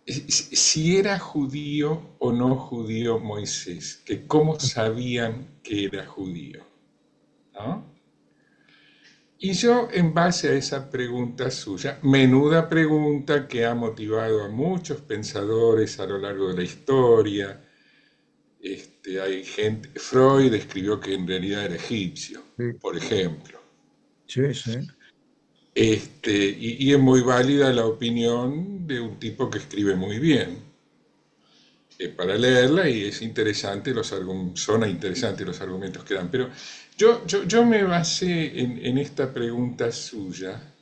si era judío o no judío Moisés, que cómo sabían que era judío, ¿no? Y yo, en base a esa pregunta suya, menuda pregunta que ha motivado a muchos pensadores a lo largo de la historia, Hay gente, Freud escribió que en realidad era egipcio, Sí. por ejemplo. Sí, sí. Y es muy válida la opinión de un tipo que escribe muy bien para leerla, y es interesante, son interesantes los argumentos que dan. Pero yo me basé en esta pregunta suya,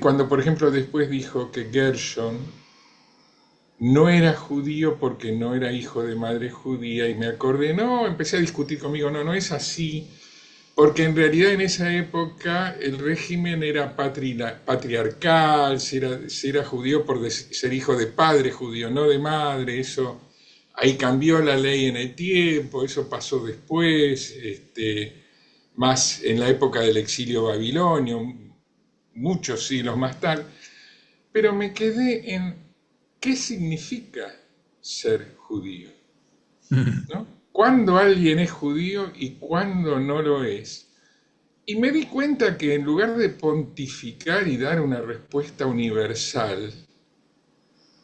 cuando por ejemplo después dijo que Gershon no era judío porque no era hijo de madre judía, y me acordé, no, empecé a discutir conmigo, no, no es así, porque en realidad en esa época el régimen era patriarcal, si era judío por ser hijo de padre judío, no de madre, eso, ahí cambió la ley en el tiempo, eso pasó después, más en la época del exilio babilonio, muchos siglos más tarde, pero me quedé en qué significa ser judío, ¿no? ¿Cuándo alguien es judío y cuándo no lo es? Y me di cuenta que en lugar de pontificar y dar una respuesta universal,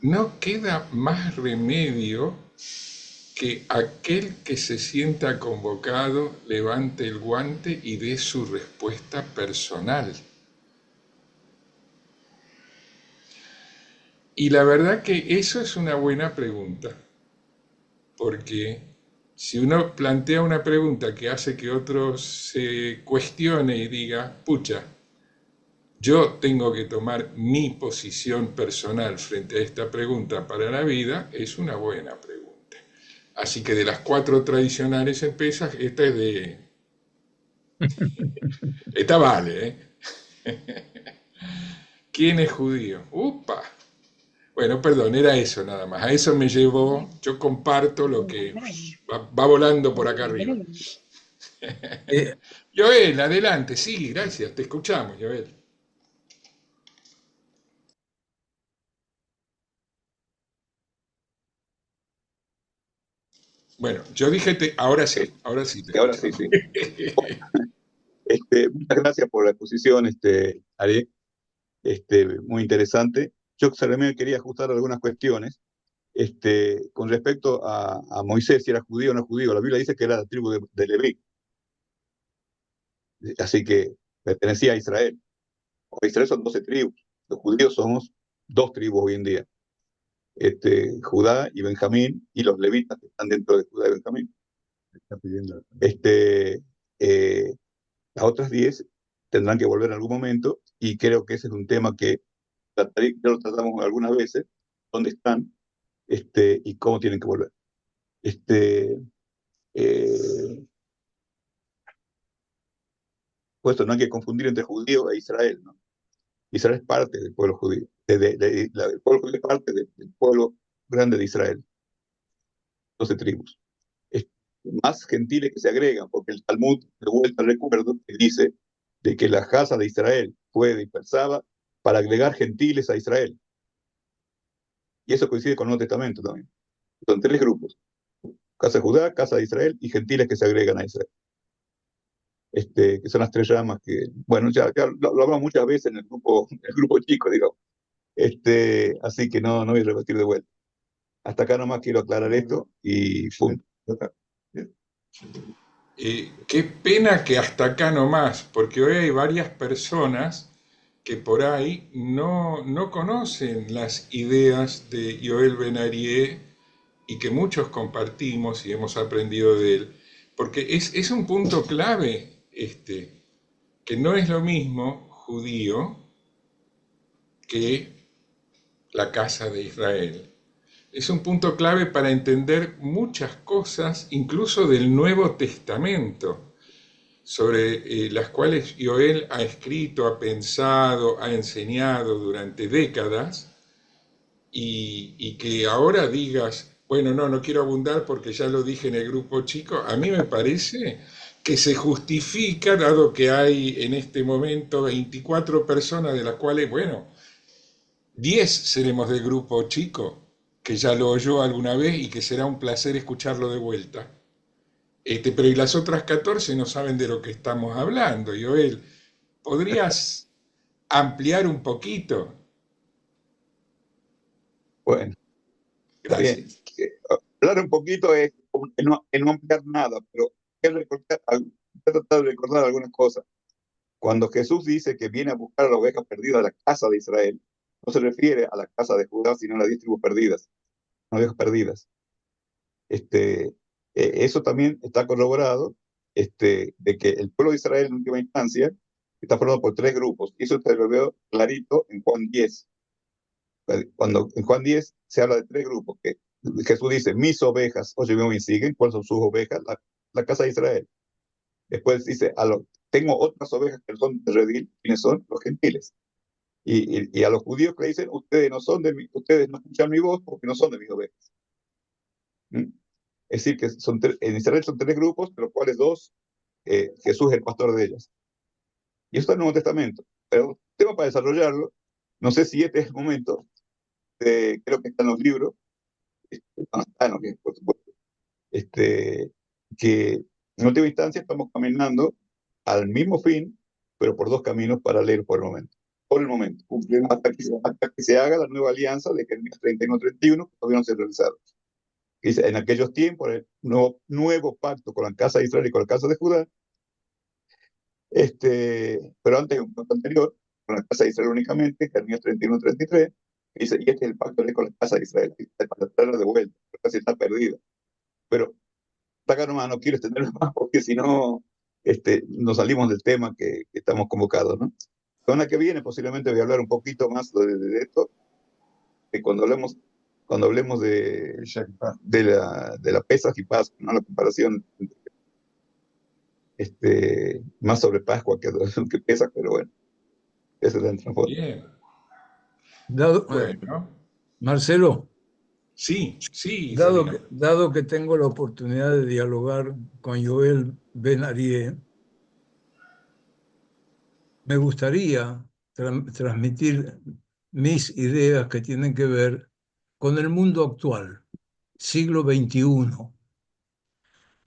no queda más remedio que aquel que se sienta convocado levante el guante y dé su respuesta personal. Y la verdad que eso es una buena pregunta, porque si uno plantea una pregunta que hace que otro se cuestione y diga, pucha, yo tengo que tomar mi posición personal frente a esta pregunta para la vida, es una buena pregunta. Así que de las 4 tradicionales en Pesaj, esta es de... Esta vale, ¿eh? ¿Quién es judío? ¡Upa! Bueno, perdón, era eso nada más. A eso me llevó, yo comparto lo que va volando por acá arriba. Joel, adelante, sí, gracias, te escuchamos, Joel. Bueno, yo dije, ahora sí. Ahora sí, sí. Muchas gracias por la exposición, Ari. Muy interesante. Yo solamente quería ajustar algunas cuestiones. Con respecto a Moisés, si era judío o no judío, la Biblia dice que era la tribu de Leví, así que pertenecía a Israel. Israel son 12 tribus, los judíos somos 2 tribus hoy en día, Judá y Benjamín, y los levitas que están dentro de Judá y Benjamín. Las otras 10 tendrán que volver en algún momento, y creo que ese es un tema que ya lo tratamos algunas veces, dónde están y cómo tienen que volver. Puesto, no hay que confundir entre judío e Israel, ¿no? Israel es parte del pueblo judío, el pueblo judío es parte del pueblo grande de Israel, 12 tribus. Más gentiles que se agregan, porque el Talmud, de vuelta recuerdo, que dice de que la casa de Israel fue dispersada para agregar gentiles a Israel. Y eso coincide con el Nuevo Testamento también. Son 3 grupos: casa de Judá, casa de Israel y gentiles que se agregan a Israel. Que son las 3 ramas que, bueno, ya lo hablamos muchas veces en el grupo chico, digamos. Así que no voy a repetir de vuelta. Hasta acá nomás quiero aclarar esto y punto. Qué pena que hasta acá nomás, porque hoy hay varias personas que por ahí no conocen las ideas de Yoel Ben-Arié, y que muchos compartimos y hemos aprendido de él, porque es un punto clave, que no es lo mismo judío que la casa de Israel. Es un punto clave para entender muchas cosas, incluso del Nuevo Testamento, sobre las cuales Yoel ha escrito, ha pensado, ha enseñado durante décadas, y que ahora digas, bueno, no quiero abundar porque ya lo dije en el grupo chico. A mí me parece que se justifica, dado que hay en este momento 24 personas, de las cuales, bueno, 10 seremos del grupo chico, que ya lo oyó alguna vez y que será un placer escucharlo de vuelta. Pero y las otras 14 no saben de lo que estamos hablando. Joel, ¿podrías ampliar un poquito? Bueno, gracias. Hablar un poquito es no ampliar nada, pero he tratado de recordar algunas cosas. Cuando Jesús dice que viene a buscar a la oveja perdida de la casa de Israel, no se refiere a la casa de Judá, sino a las 10 tribus perdidas, las ovejas perdidas. Eso también está corroborado, de que el pueblo de Israel en última instancia está formado por 3 grupos. Y eso te lo veo clarito en Juan 10. Cuando en Juan 10 se habla de 3 grupos, que Jesús dice, mis ovejas oyen y siguen. ¿Cuáles son sus ovejas? La casa de Israel. Después dice, tengo otras ovejas que son de redil. ¿Quiénes son? Los gentiles. Y a los judíos que le dicen, ustedes no escuchan mi voz porque no son de mis ovejas. ¿Mm? Es decir, que en Israel son 3 grupos, de los cuales 2, Jesús es el pastor de ellas. Y eso está en el Nuevo Testamento. Pero tema para desarrollarlo, no sé si este es el momento, creo que está en los libros, por supuesto, que en última instancia estamos caminando al mismo fin, pero por 2 caminos paralelos por el momento. Hasta que se haga la nueva alianza de Jeremías 31-31, que todavía no se ha realizado. Dice, en aquellos tiempos, el nuevo pacto con la casa de Israel y con la casa de Judá, pero antes un pacto anterior, con la casa de Israel únicamente, Jeremías 31-33, dice, y este es el pacto con la casa de Israel, para traerla de vuelta, porque casi está perdida. Pero, acá nomás, no quiero extenderme más, porque si no, nos salimos del tema que estamos convocados, ¿no? La semana que viene posiblemente voy a hablar un poquito más de esto, que cuando hablemos de la Pesaj y Pascua, ¿no? La comparación más sobre Pascua que Pesaj, pero bueno, ese es el trasfondo. Bien. Bueno. Marcelo. Sí. Dado que tengo la oportunidad de dialogar con Joel Ben Arié, me gustaría transmitir mis ideas que tienen que ver con el mundo actual, siglo XXI,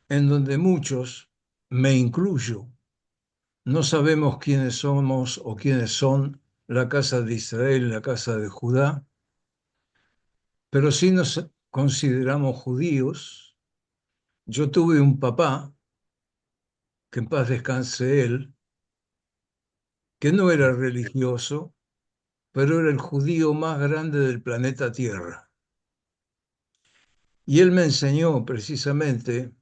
en donde muchos, me incluyo, no sabemos quiénes somos o quiénes son la casa de Israel y la casa de Judá, pero sí nos consideramos judíos. Yo tuve un papá, que en paz descanse él, que no era religioso, pero era el judío más grande del planeta Tierra. Y él me enseñó precisamente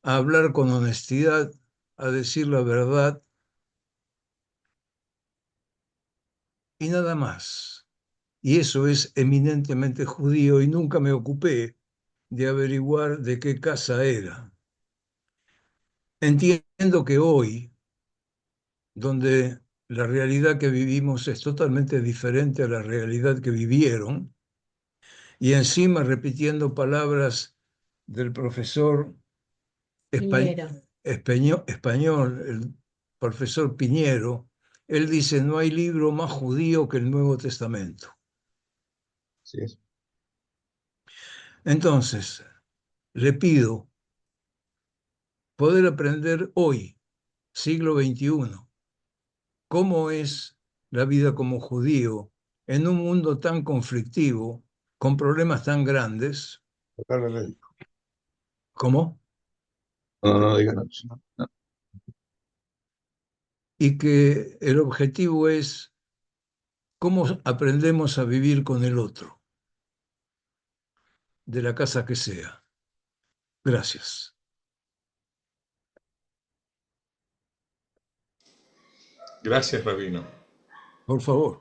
a hablar con honestidad, a decir la verdad y nada más. Y eso es eminentemente judío y nunca me ocupé de averiguar de qué casa era. Entiendo que hoy, donde la realidad que vivimos es totalmente diferente a la realidad que vivieron, y encima repitiendo palabras del profesor español, el profesor Piñero, él dice, no hay libro más judío que el Nuevo Testamento. Así es. Entonces, le pido poder aprender hoy, siglo XXI, cómo es la vida como judío en un mundo tan conflictivo, con problemas tan grandes. ¿Cómo? No digas nada. Y que el objetivo es cómo aprendemos a vivir con el otro, de la casa que sea. Gracias. Gracias, Rabino. Por favor.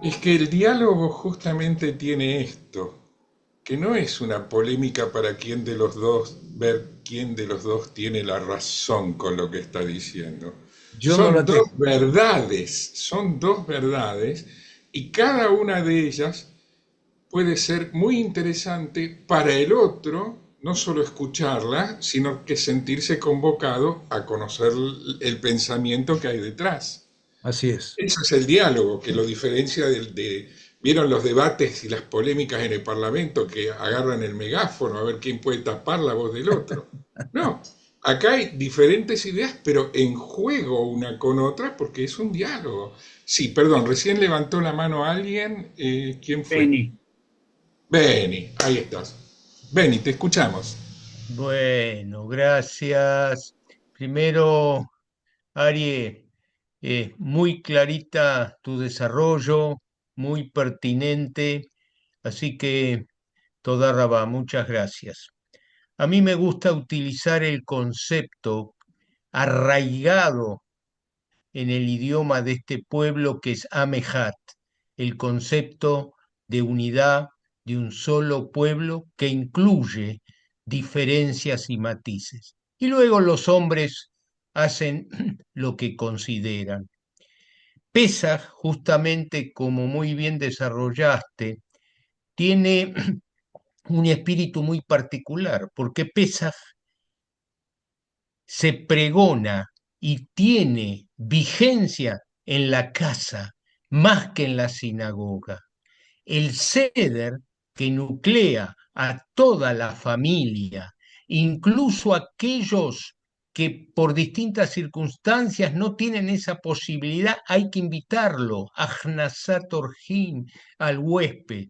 Es que el diálogo justamente tiene esto, que no es una polémica para ver quién de los dos tiene la razón con lo que está diciendo. Son dos verdades, y cada una de ellas puede ser muy interesante para el otro, no solo escucharla, sino que sentirse convocado a conocer el pensamiento que hay detrás. Así es. Eso es el diálogo, que lo diferencia ¿vieron los debates y las polémicas en el Parlamento que agarran el megáfono a ver quién puede tapar la voz del otro? No, acá hay diferentes ideas, pero en juego una con otra porque es un diálogo. Sí, perdón, recién levantó la mano alguien. ¿Quién fue? Beni, ahí estás. Beni, te escuchamos. Bueno, gracias. Primero, Ari, muy clarita tu desarrollo, muy pertinente, así que toda rabá, muchas gracias. A mí me gusta utilizar el concepto arraigado en el idioma de este pueblo que es Amehat, el concepto de unidad de un solo pueblo que incluye diferencias y matices. Y luego los hombres hacen lo que consideran. Pesaj, justamente como muy bien desarrollaste, tiene un espíritu muy particular, porque Pesaj se pregona y tiene vigencia en la casa más que en la sinagoga. El ceder que nuclea a toda la familia, incluso aquellos que por distintas circunstancias no tienen esa posibilidad, hay que invitarlo, Ahnasat Orjim, al huésped,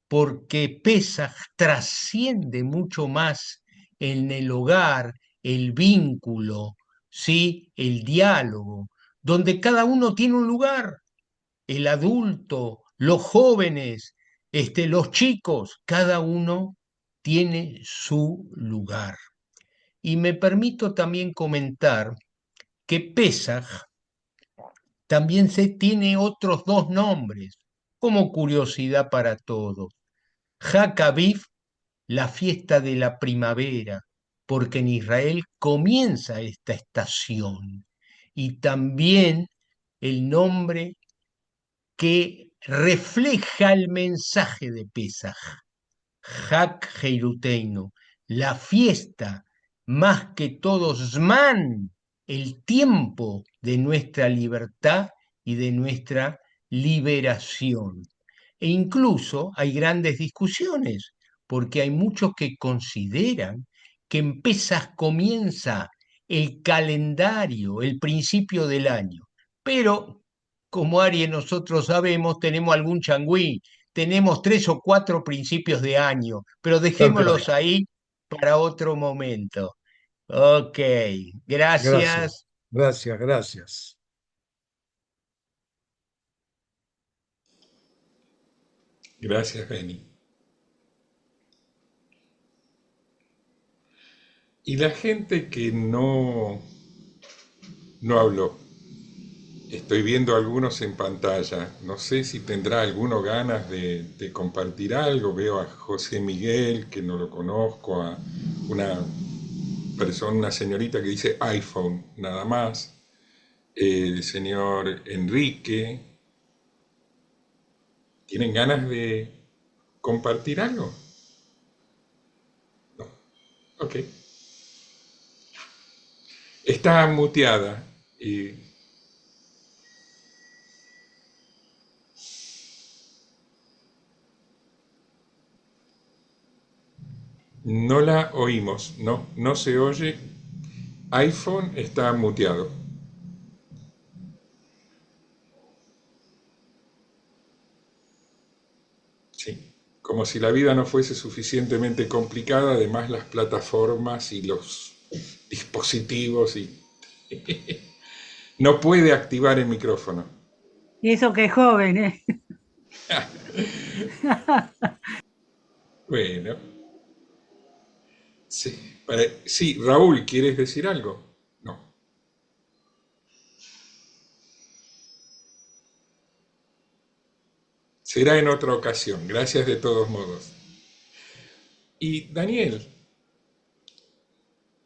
porque Pesaj trasciende mucho más en el hogar, el vínculo, ¿sí? El diálogo, donde cada uno tiene un lugar, el adulto, los jóvenes, los chicos, cada uno tiene su lugar. Y me permito también comentar que Pesaj también se tiene otros dos nombres, como curiosidad para todos. Jacabif, la fiesta de la primavera, porque en Israel comienza esta estación. Y también el nombre que refleja el mensaje de Pesaj, Hak Heiruteinu, la fiesta más que todo Zman, el tiempo de nuestra libertad y de nuestra liberación. E incluso hay grandes discusiones, porque hay muchos que consideran que en Pesaj comienza el calendario, el principio del año. Pero, como Aries nosotros sabemos, tenemos algún changüí, tenemos 3 o 4 principios de año, pero dejémoslos Perfecto. ahí para otro momento. Ok, Gracias, gracias. gracias, gracias. Gracias, Beni. Y la gente que no habló, estoy viendo algunos en pantalla, no sé si tendrá alguno ganas de compartir algo. Veo a José Miguel, que no lo conozco, a una persona, una señorita que dice iPhone, nada más, el señor Enrique. ¿Tienen ganas de compartir algo? No. Ok. Está muteada y no la oímos. No, no se oye. iPhone está muteado. Sí. Como si la vida no fuese suficientemente complicada, además las plataformas y los dispositivos y no puede activar el micrófono. Y eso que es joven, ¿eh? Bueno, sí, sí, Raúl, ¿quieres decir algo? No. Será en otra ocasión. Gracias de todos modos. Y Daniel,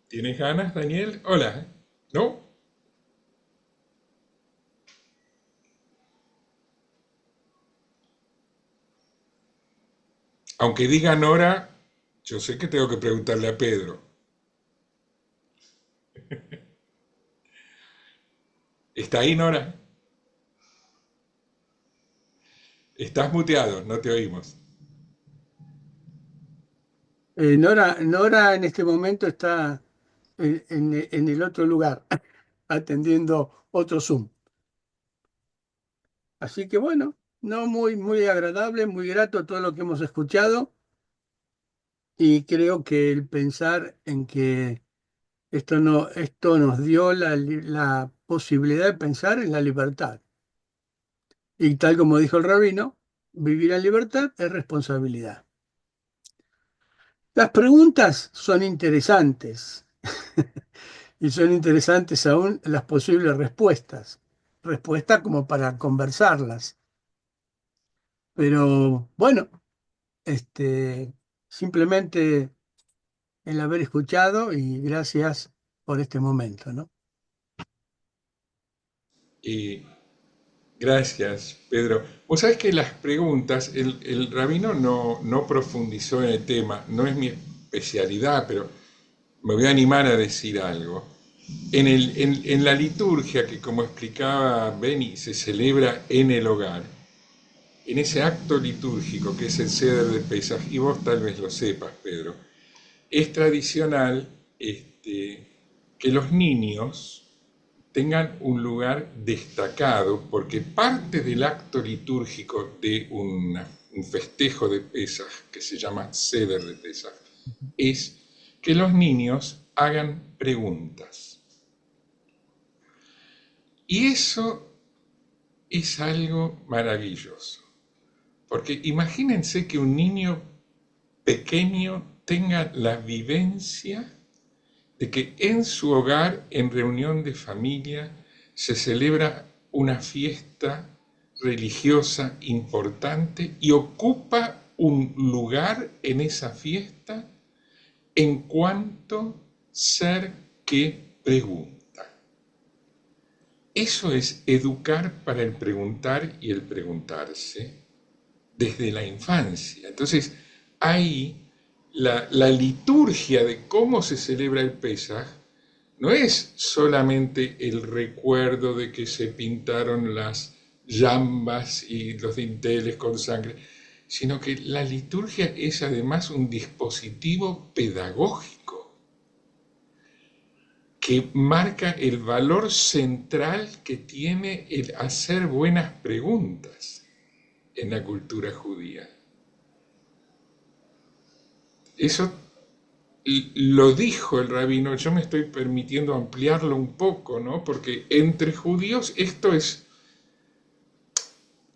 ¿tienes ganas, Daniel? Hola. ¿No? Aunque diga Nora, yo sé que tengo que preguntarle a Pedro. ¿Está ahí, Nora? Estás muteado, no te oímos. Nora en este momento está en el otro lugar, atendiendo otro Zoom. Así que bueno, No, muy agradable, muy grato todo lo que hemos escuchado y creo que el pensar en que esto nos dio la posibilidad de pensar en la libertad. Y tal como dijo el rabino, vivir en libertad es responsabilidad. Las preguntas son interesantes y son interesantes aún las posibles respuestas. Respuestas como para conversarlas. Pero bueno, simplemente el haber escuchado y gracias por este momento, ¿no? Y gracias, Pedro. Vos sabés que las preguntas, el rabino no profundizó en el tema, no es mi especialidad, pero me voy a animar a decir algo. En la liturgia, que como explicaba Beni, se celebra en el hogar, en ese acto litúrgico que es el Seder de Pesaj, y vos tal vez lo sepas, Pedro, es tradicional que los niños tengan un lugar destacado, porque parte del acto litúrgico de un festejo de Pesaj, que se llama Seder de Pesaj, es que los niños hagan preguntas. Y eso es algo maravilloso, porque imagínense que un niño pequeño tenga la vivencia de que en su hogar, en reunión de familia, se celebra una fiesta religiosa importante y ocupa un lugar en esa fiesta en cuanto ser que pregunta. Eso es educar para el preguntar y el preguntarse desde la infancia. Entonces, ahí la liturgia de cómo se celebra el Pesaj no es solamente el recuerdo de que se pintaron las jambas y los dinteles con sangre, sino que la liturgia es además un dispositivo pedagógico que marca el valor central que tiene el hacer buenas preguntas en la cultura judía. Eso lo dijo el rabino, yo me estoy permitiendo ampliarlo un poco, ¿no? Porque entre judíos esto es,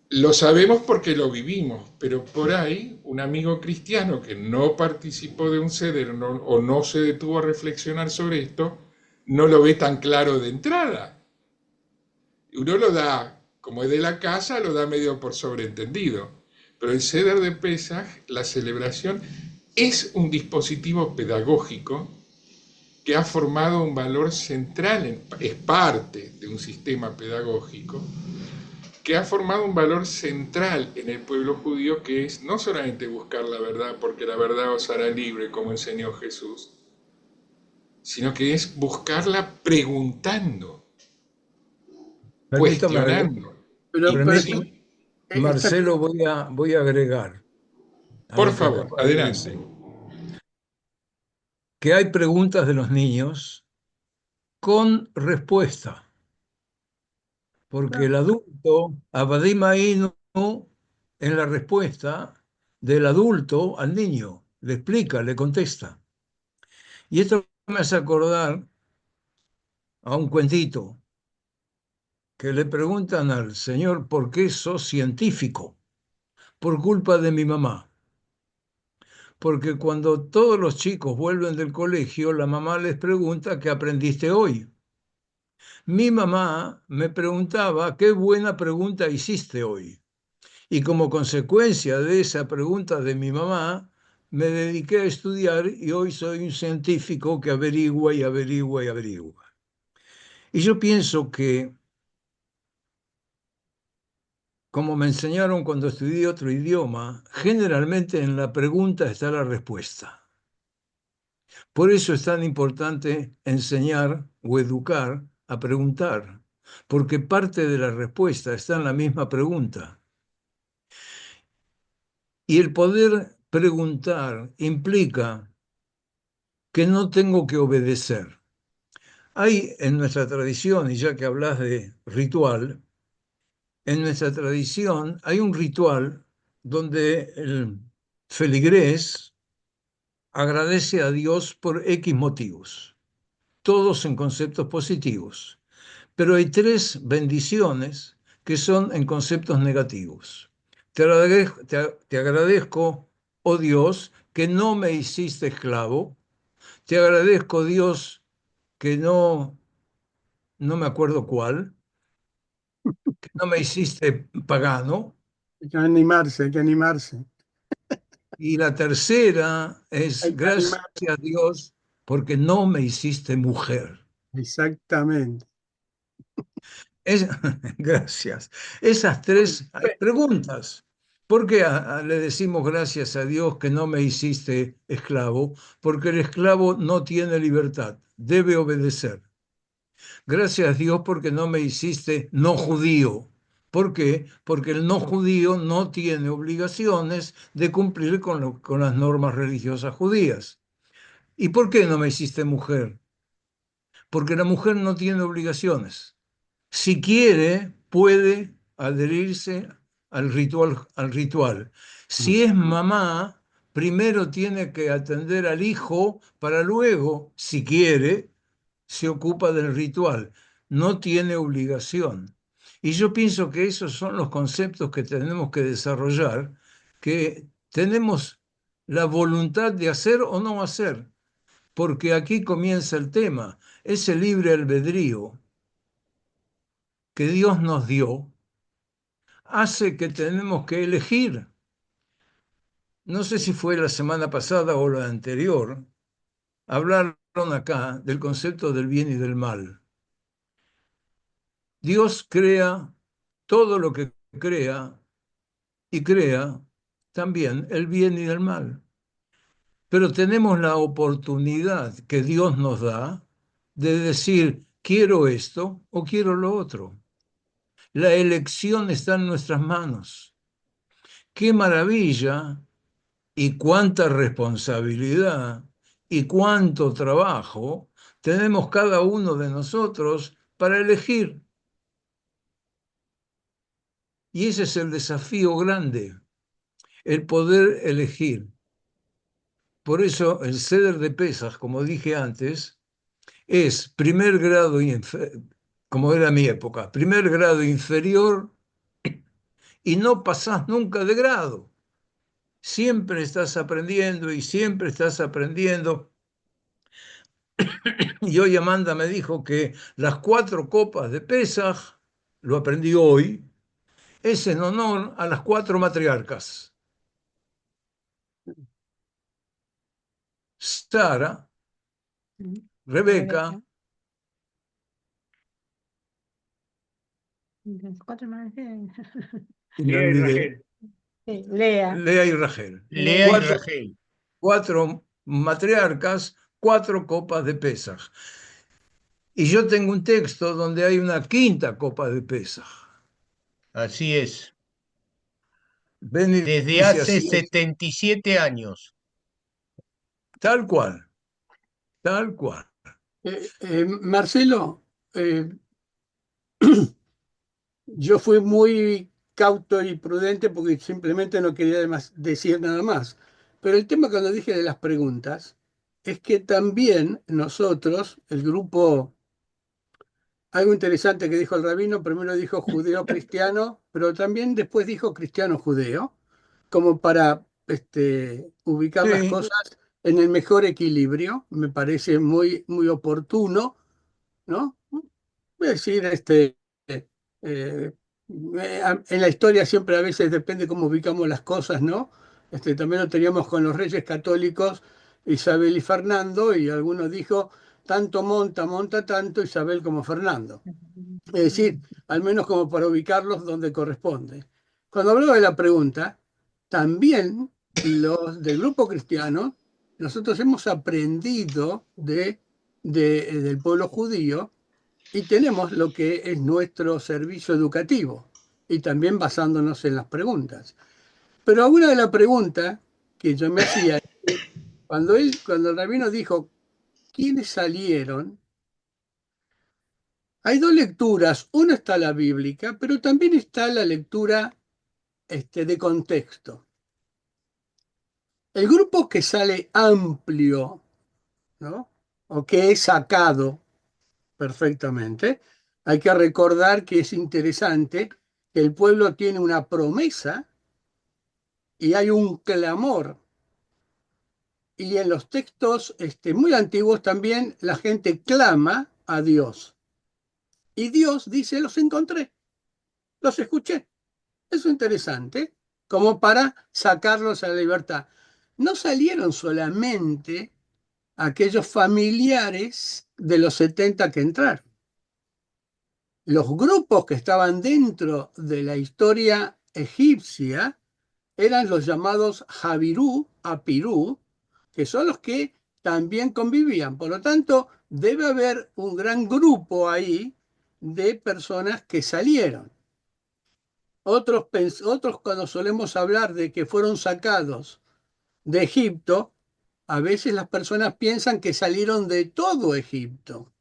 lo sabemos porque lo vivimos, pero por ahí un amigo cristiano que no participó de un ceder o no se detuvo a reflexionar sobre esto, no lo ve tan claro de entrada. Uno lo da, como es de la casa, lo da medio por sobreentendido. Pero el Seder de Pesaj, la celebración, es un dispositivo pedagógico que ha formado un valor central, es parte de un sistema pedagógico, que ha formado un valor central en el pueblo judío, que es no solamente buscar la verdad, porque la verdad os hará libre, como enseñó Jesús, sino que es buscarla preguntando, Permítame agregar, cuestionando. Marcelo, voy a agregar a Por lo que favor, acabas de adelante. decir, que hay preguntas de los niños con respuesta, porque el adulto, Abadima Inu, en la respuesta del adulto al niño, le explica, le contesta. Y esto me hace acordar a un cuentito que le preguntan al señor por qué sos científico, por culpa de mi mamá. Porque cuando todos los chicos vuelven del colegio, la mamá les pregunta qué aprendiste hoy. Mi mamá me preguntaba qué buena pregunta hiciste hoy. Y como consecuencia de esa pregunta de mi mamá, me dediqué a estudiar y hoy soy un científico que averigua y averigua y averigua. Y yo pienso que, como me enseñaron cuando estudié otro idioma, generalmente en la pregunta está la respuesta. Por eso es tan importante enseñar o educar a preguntar, porque parte de la respuesta está en la misma pregunta. Y el poder preguntar implica que no tengo que obedecer. Hay en nuestra tradición, y ya que hablas de ritual, en nuestra tradición hay un ritual donde el feligrés agradece a Dios por X motivos, todos en conceptos positivos. Pero hay tres bendiciones que son en conceptos negativos. Te agradezco, oh Dios, que no me hiciste esclavo. Te agradezco, Dios, que no me acuerdo cuál, que no me hiciste pagano. Hay que animarse, hay que animarse. Y la tercera es Hay que gracias animarse. a Dios porque no me hiciste mujer. Exactamente. Es- gracias. Esas tres preguntas. ¿Por qué le decimos gracias a Dios que no me hiciste esclavo? Porque el esclavo no tiene libertad, debe obedecer. Gracias a Dios porque no me hiciste no judío. ¿Por qué? Porque el no judío no tiene obligaciones de cumplir con las normas religiosas judías. ¿Y por qué no me hiciste mujer? Porque la mujer no tiene obligaciones. Si quiere, puede adherirse al ritual. Si es mamá, primero tiene que atender al hijo para luego, si quiere, se ocupa del ritual. No tiene obligación. Y yo pienso que esos son los conceptos que tenemos que desarrollar, que tenemos la voluntad de hacer o no hacer, porque aquí comienza el tema, ese libre albedrío que Dios nos dio hace que tenemos que elegir. No sé si fue la semana pasada o la anterior, hablaron acá del concepto del bien y del mal. Dios crea todo lo que crea y crea también el bien y el mal. Pero tenemos la oportunidad que Dios nos da de decir, quiero esto o quiero lo otro. La elección está en nuestras manos. Qué maravilla y cuánta responsabilidad y cuánto trabajo tenemos cada uno de nosotros para elegir. Y ese es el desafío grande, el poder elegir. Por eso el ceder de pesas, como dije antes, es primer grado, como era mi época, primer grado inferior y no pasás nunca de grado. Siempre estás aprendiendo y siempre estás aprendiendo. Y hoy Amanda me dijo que las 4 copas de Pesaj, lo aprendí hoy, es en honor a las 4 matriarcas. Sara, Rebeca, Las 4 hermanas de- y me Lea y olvidé, Rachel. Sí, Lea. Lea y Rachel. Lea y 4, Rachel. 4 matriarcas, 4 copas de Pesaj. Y yo tengo un texto donde hay una 5ª copa de Pesaj. Así es. Ven y Desde dice hace así, 77 años. tal cual, tal cual. Marcelo, yo fui muy cauto y prudente porque simplemente no quería decir nada más. Pero el tema cuando dije de las preguntas es que también nosotros, el grupo, algo interesante que dijo el rabino, primero dijo judeo-cristiano, pero también después dijo cristiano-judeo, como para ubicar las Sí, cosas en el mejor equilibrio, me parece muy, muy oportuno, ¿no? Voy a decir, eh, en la historia siempre a veces depende cómo ubicamos las cosas, ¿no? También lo teníamos con los reyes católicos, Isabel y Fernando, y algunos dijo, tanto monta, monta tanto Isabel como Fernando. Es decir, al menos como para ubicarlos donde corresponde. Cuando hablaba de la pregunta, también los del grupo cristiano, nosotros hemos aprendido del pueblo judío y tenemos lo que es nuestro servicio educativo y también basándonos en las preguntas. Pero alguna de las preguntas que yo me hacía, cuando el rabino dijo, ¿quiénes salieron? Hay dos lecturas. Una está la bíblica, pero también está la lectura de contexto. El grupo que sale amplio, ¿no? O que es sacado perfectamente, hay que recordar que es interesante que el pueblo tiene una promesa y hay un clamor. Y en los textos muy antiguos también la gente clama a Dios. Y Dios dice, los encontré, los escuché. Eso es interesante, como para sacarlos a la libertad. No salieron solamente aquellos familiares de los 70 que entraron. Los grupos que estaban dentro de la historia egipcia eran los llamados Javirú, Apirú, que son los que también convivían. Por lo tanto, debe haber un gran grupo ahí de personas que salieron. Otros cuando solemos hablar de que fueron sacados de Egipto, a veces las personas piensan que salieron de todo Egipto.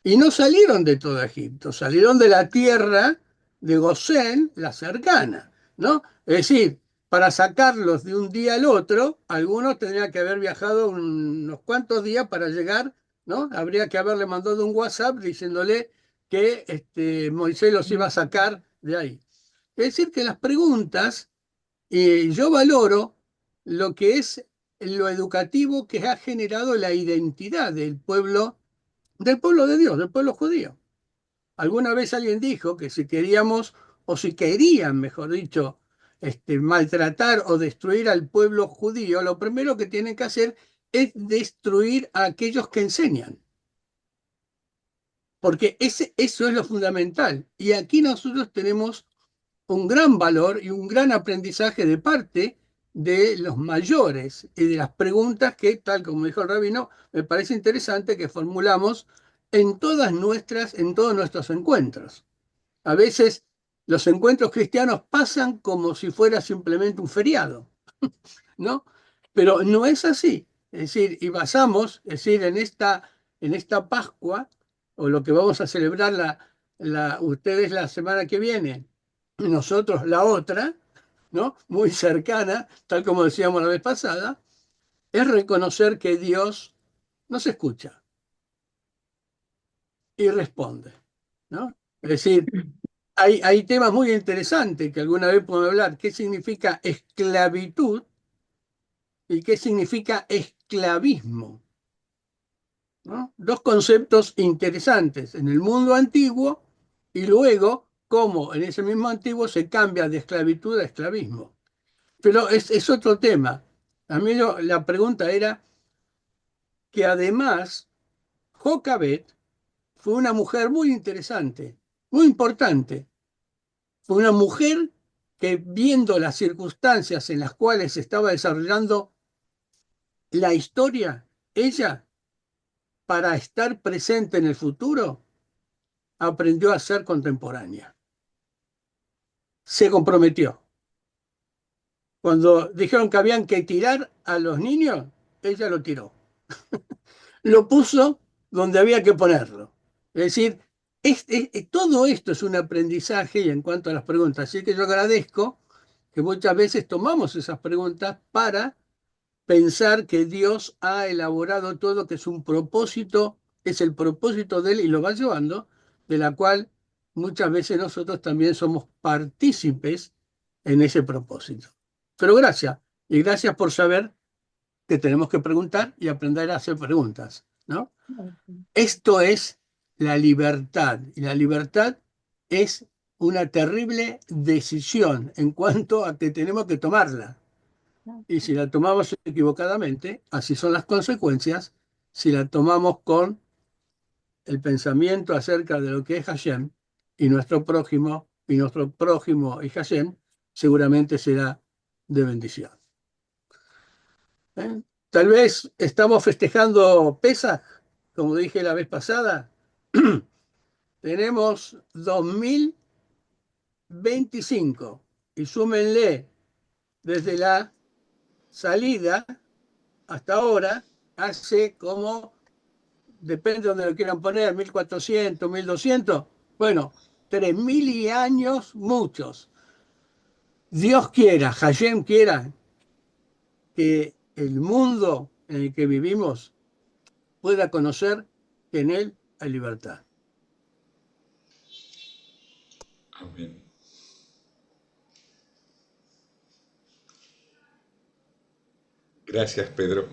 Y no salieron de todo Egipto, salieron de la tierra de Gosén, la cercana, ¿no? Es decir, para sacarlos de un día al otro, algunos tendrían que haber viajado unos cuantos días para llegar, ¿no? Habría que haberle mandado un WhatsApp diciéndole que Moisés los iba a sacar de ahí. Es decir, que las preguntas, yo valoro lo que es lo educativo que ha generado la identidad del pueblo de Dios, del pueblo judío. Alguna vez alguien dijo que si queríamos, o si querían, mejor dicho, maltratar o destruir al pueblo judío, lo primero que tienen que hacer es destruir a aquellos que enseñan. Porque eso es lo fundamental. Y aquí nosotros tenemos un gran valor y un gran aprendizaje de parte de los mayores y de las preguntas que, tal como dijo el rabino, me parece interesante que formulamos en en todos nuestros encuentros. A veces los encuentros cristianos pasan como si fuera simplemente un feriado, ¿no? Pero no es así. Es decir, y basamos, es decir, en esta Pascua, o lo que vamos a celebrar ustedes la semana que viene, y nosotros la otra, ¿no? Muy cercana, tal como decíamos la vez pasada, es reconocer que Dios nos escucha y responde, ¿no? Es decir, hay temas muy interesantes que alguna vez podemos hablar. ¿Qué significa esclavitud y qué significa esclavismo? ¿No? Dos conceptos interesantes en el mundo antiguo y luego cómo en ese mismo antiguo se cambia de esclavitud a esclavismo. Pero es otro tema. A mí la pregunta era que además Jocabet fue una mujer muy interesante, muy importante. Fue una mujer que, viendo las circunstancias en las cuales se estaba desarrollando la historia, ella, para estar presente en el futuro, aprendió a ser contemporánea. Se comprometió. Cuando dijeron que habían que tirar a los niños, ella lo tiró. Lo puso donde había que ponerlo. Es decir, todo esto es un aprendizaje y en cuanto a las preguntas. Así que yo agradezco que muchas veces tomamos esas preguntas para pensar que Dios ha elaborado todo, que es un propósito, es el propósito de Él y lo va llevando, de la cual muchas veces nosotros también somos partícipes en ese propósito. Pero gracias, y gracias por saber que tenemos que preguntar y aprender a hacer preguntas, ¿no? Esto es la libertad, y la libertad es una terrible decisión en cuanto a que tenemos que tomarla. Y si la tomamos equivocadamente, así son las consecuencias. Si la tomamos con el pensamiento acerca de lo que es Hashem y nuestro prójimo y Hashem, seguramente será de bendición. ¿Eh? Tal vez estamos festejando Pesaj, como dije la vez pasada. Tenemos 2025 y súmenle desde la salida hasta ahora, hace como depende de donde lo quieran poner, 1400, 1200, bueno, 3000 años, muchos. Dios quiera, Hashem quiera, que el mundo en el que vivimos pueda conocer que en él hay libertad. Amén. Gracias, Pedro.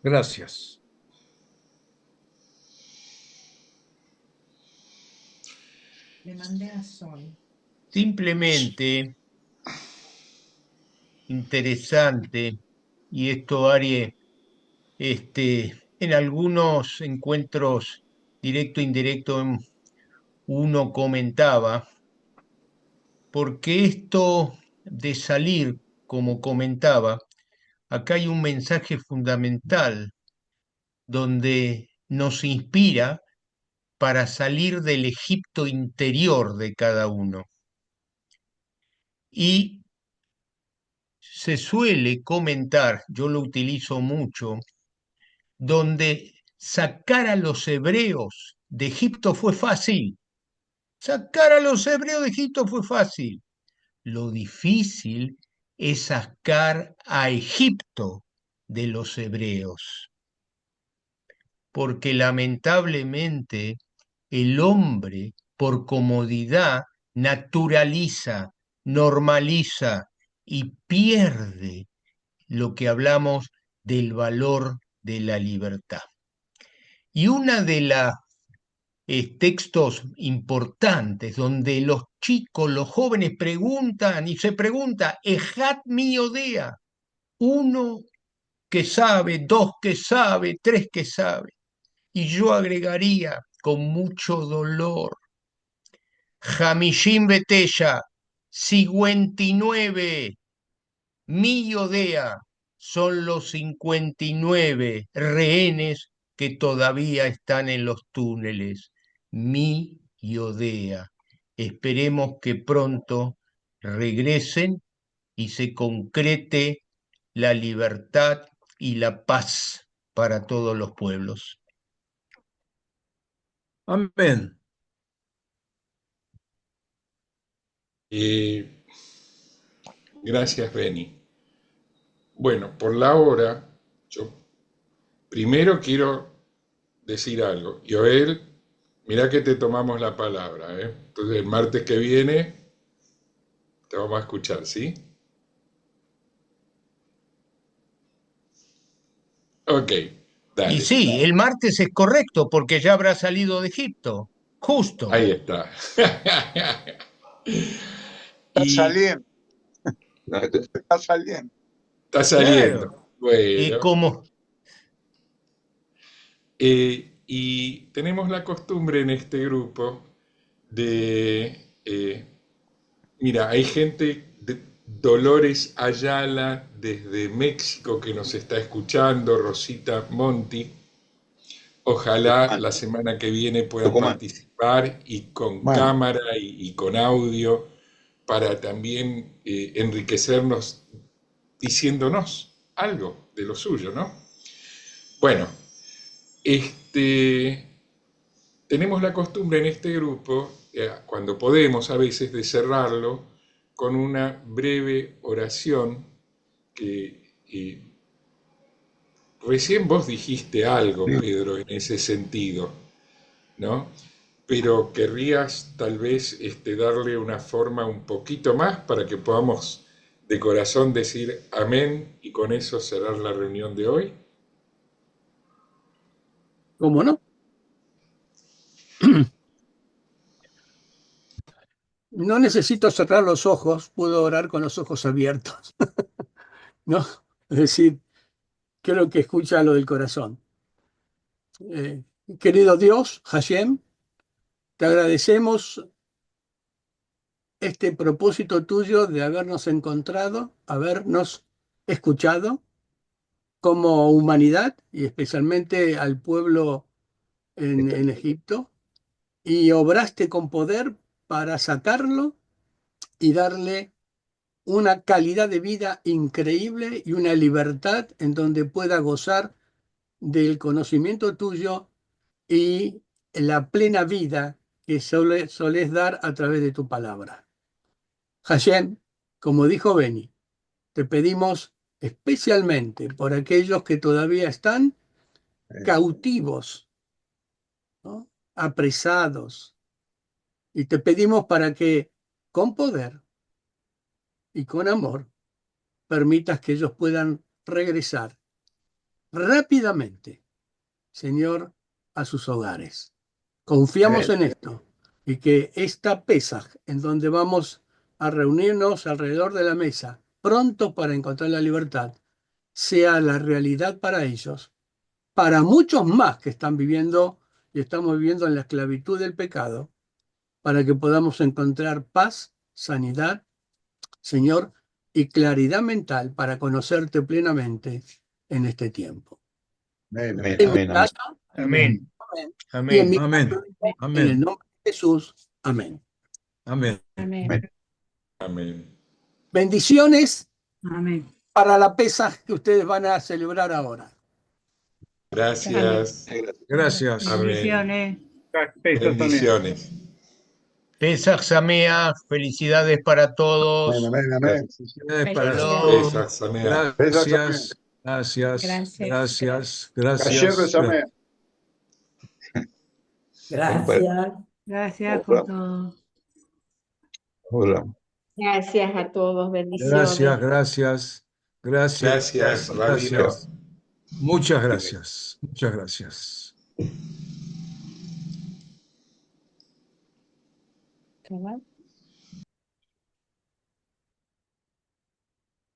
Gracias. Le mandé a Sol. Simplemente interesante, y esto, Ari, en algunos encuentros directo e indirecto uno comentaba, porque esto de salir, como comentaba, acá hay un mensaje fundamental donde nos inspira para salir del Egipto interior de cada uno. Y se suele comentar, yo lo utilizo mucho, donde sacar a los hebreos de Egipto fue fácil. Sacar a los hebreos de Egipto fue fácil. Lo difícil es sacar a Egipto de los hebreos, porque lamentablemente el hombre, por comodidad, naturaliza, normaliza y pierde lo que hablamos del valor de la libertad. Y una de las textos importantes donde los chicos, los jóvenes preguntan y se pregunta, Ejat mi odea, uno que sabe, dos que sabe, tres que sabe. Y yo agregaría con mucho dolor, Hamishim Betella, 59, mi odea, son los 59 rehenes que todavía están en los túneles. Mi Odea. Esperemos que pronto regresen y se concrete la libertad y la paz para todos los pueblos. Amén. Gracias, Beni. Bueno, por la hora, yo primero quiero decir algo. Joel, mirá que te tomamos la palabra, ¿eh? Entonces el martes que viene te vamos a escuchar, ¿sí? Ok, dale. Y sí, el martes es correcto porque ya habrá salido de Egipto. Justo. Ahí está. Está saliendo. Está saliendo. Está saliendo. Claro. Bueno. ¿Cómo? Y tenemos la costumbre en este grupo de, mira, hay gente de Dolores Ayala desde México que nos está escuchando, Rosita Monti. Ojalá la semana que viene puedan participar y con cámara y con audio para también enriquecernos diciéndonos algo de lo suyo, ¿no? Bueno, tenemos la costumbre en este grupo, cuando podemos a veces, de cerrarlo con una breve oración que recién vos dijiste algo, Pedro, en ese sentido, ¿no? Pero querrías tal vez darle una forma un poquito más para que podamos de corazón decir amén y con eso cerrar la reunión de hoy. ¿Cómo no? No necesito cerrar los ojos, puedo orar con los ojos abiertos. ¿No? Es decir, creo que escucha lo del corazón. Querido Dios, Hashem, te agradecemos este propósito tuyo de habernos encontrado, habernos escuchado como humanidad y especialmente al pueblo en Egipto, y obraste con poder para sacarlo y darle una calidad de vida increíble y una libertad en donde pueda gozar del conocimiento tuyo y la plena vida que solés dar a través de tu palabra. Hashem, como dijo Beni, te pedimos especialmente por aquellos que todavía están cautivos, ¿no? Apresados, y te pedimos para que con poder y con amor permitas que ellos puedan regresar rápidamente, Señor, a sus hogares. Confiamos en esto y que esta Pesaj, en donde vamos a reunirnos alrededor de la mesa, pronto para encontrar la libertad, sea la realidad para ellos, para muchos más que están viviendo y estamos viviendo en la esclavitud del pecado, para que podamos encontrar paz, sanidad, Señor, y claridad mental para conocerte plenamente en este tiempo. Amén, En mi amén, amén. caso, Amén. y en Amén. mi Amén. caso, en Amén. el nombre de Jesús. Amén. Amén. Amén. Amén. Bendiciones Amén. para la Pesaj que ustedes van a celebrar ahora. Gracias. Gracias. Amén. Bendiciones. Bendiciones. Pesach Sameach, felicidades para todos. Amén, amén. Felicidades para Shalom. todos. Pesach Sameach. Gracias. Gracias. Gracias. Gracias. Kasher Gracias. Sameach. Gracias. Gracias por todo. Hola. Gracias a todos, bendiciones. Gracias. Gracias. Gracias. Gracias, Rabino. Gracias. Muchas gracias. Muchas gracias. Cabal.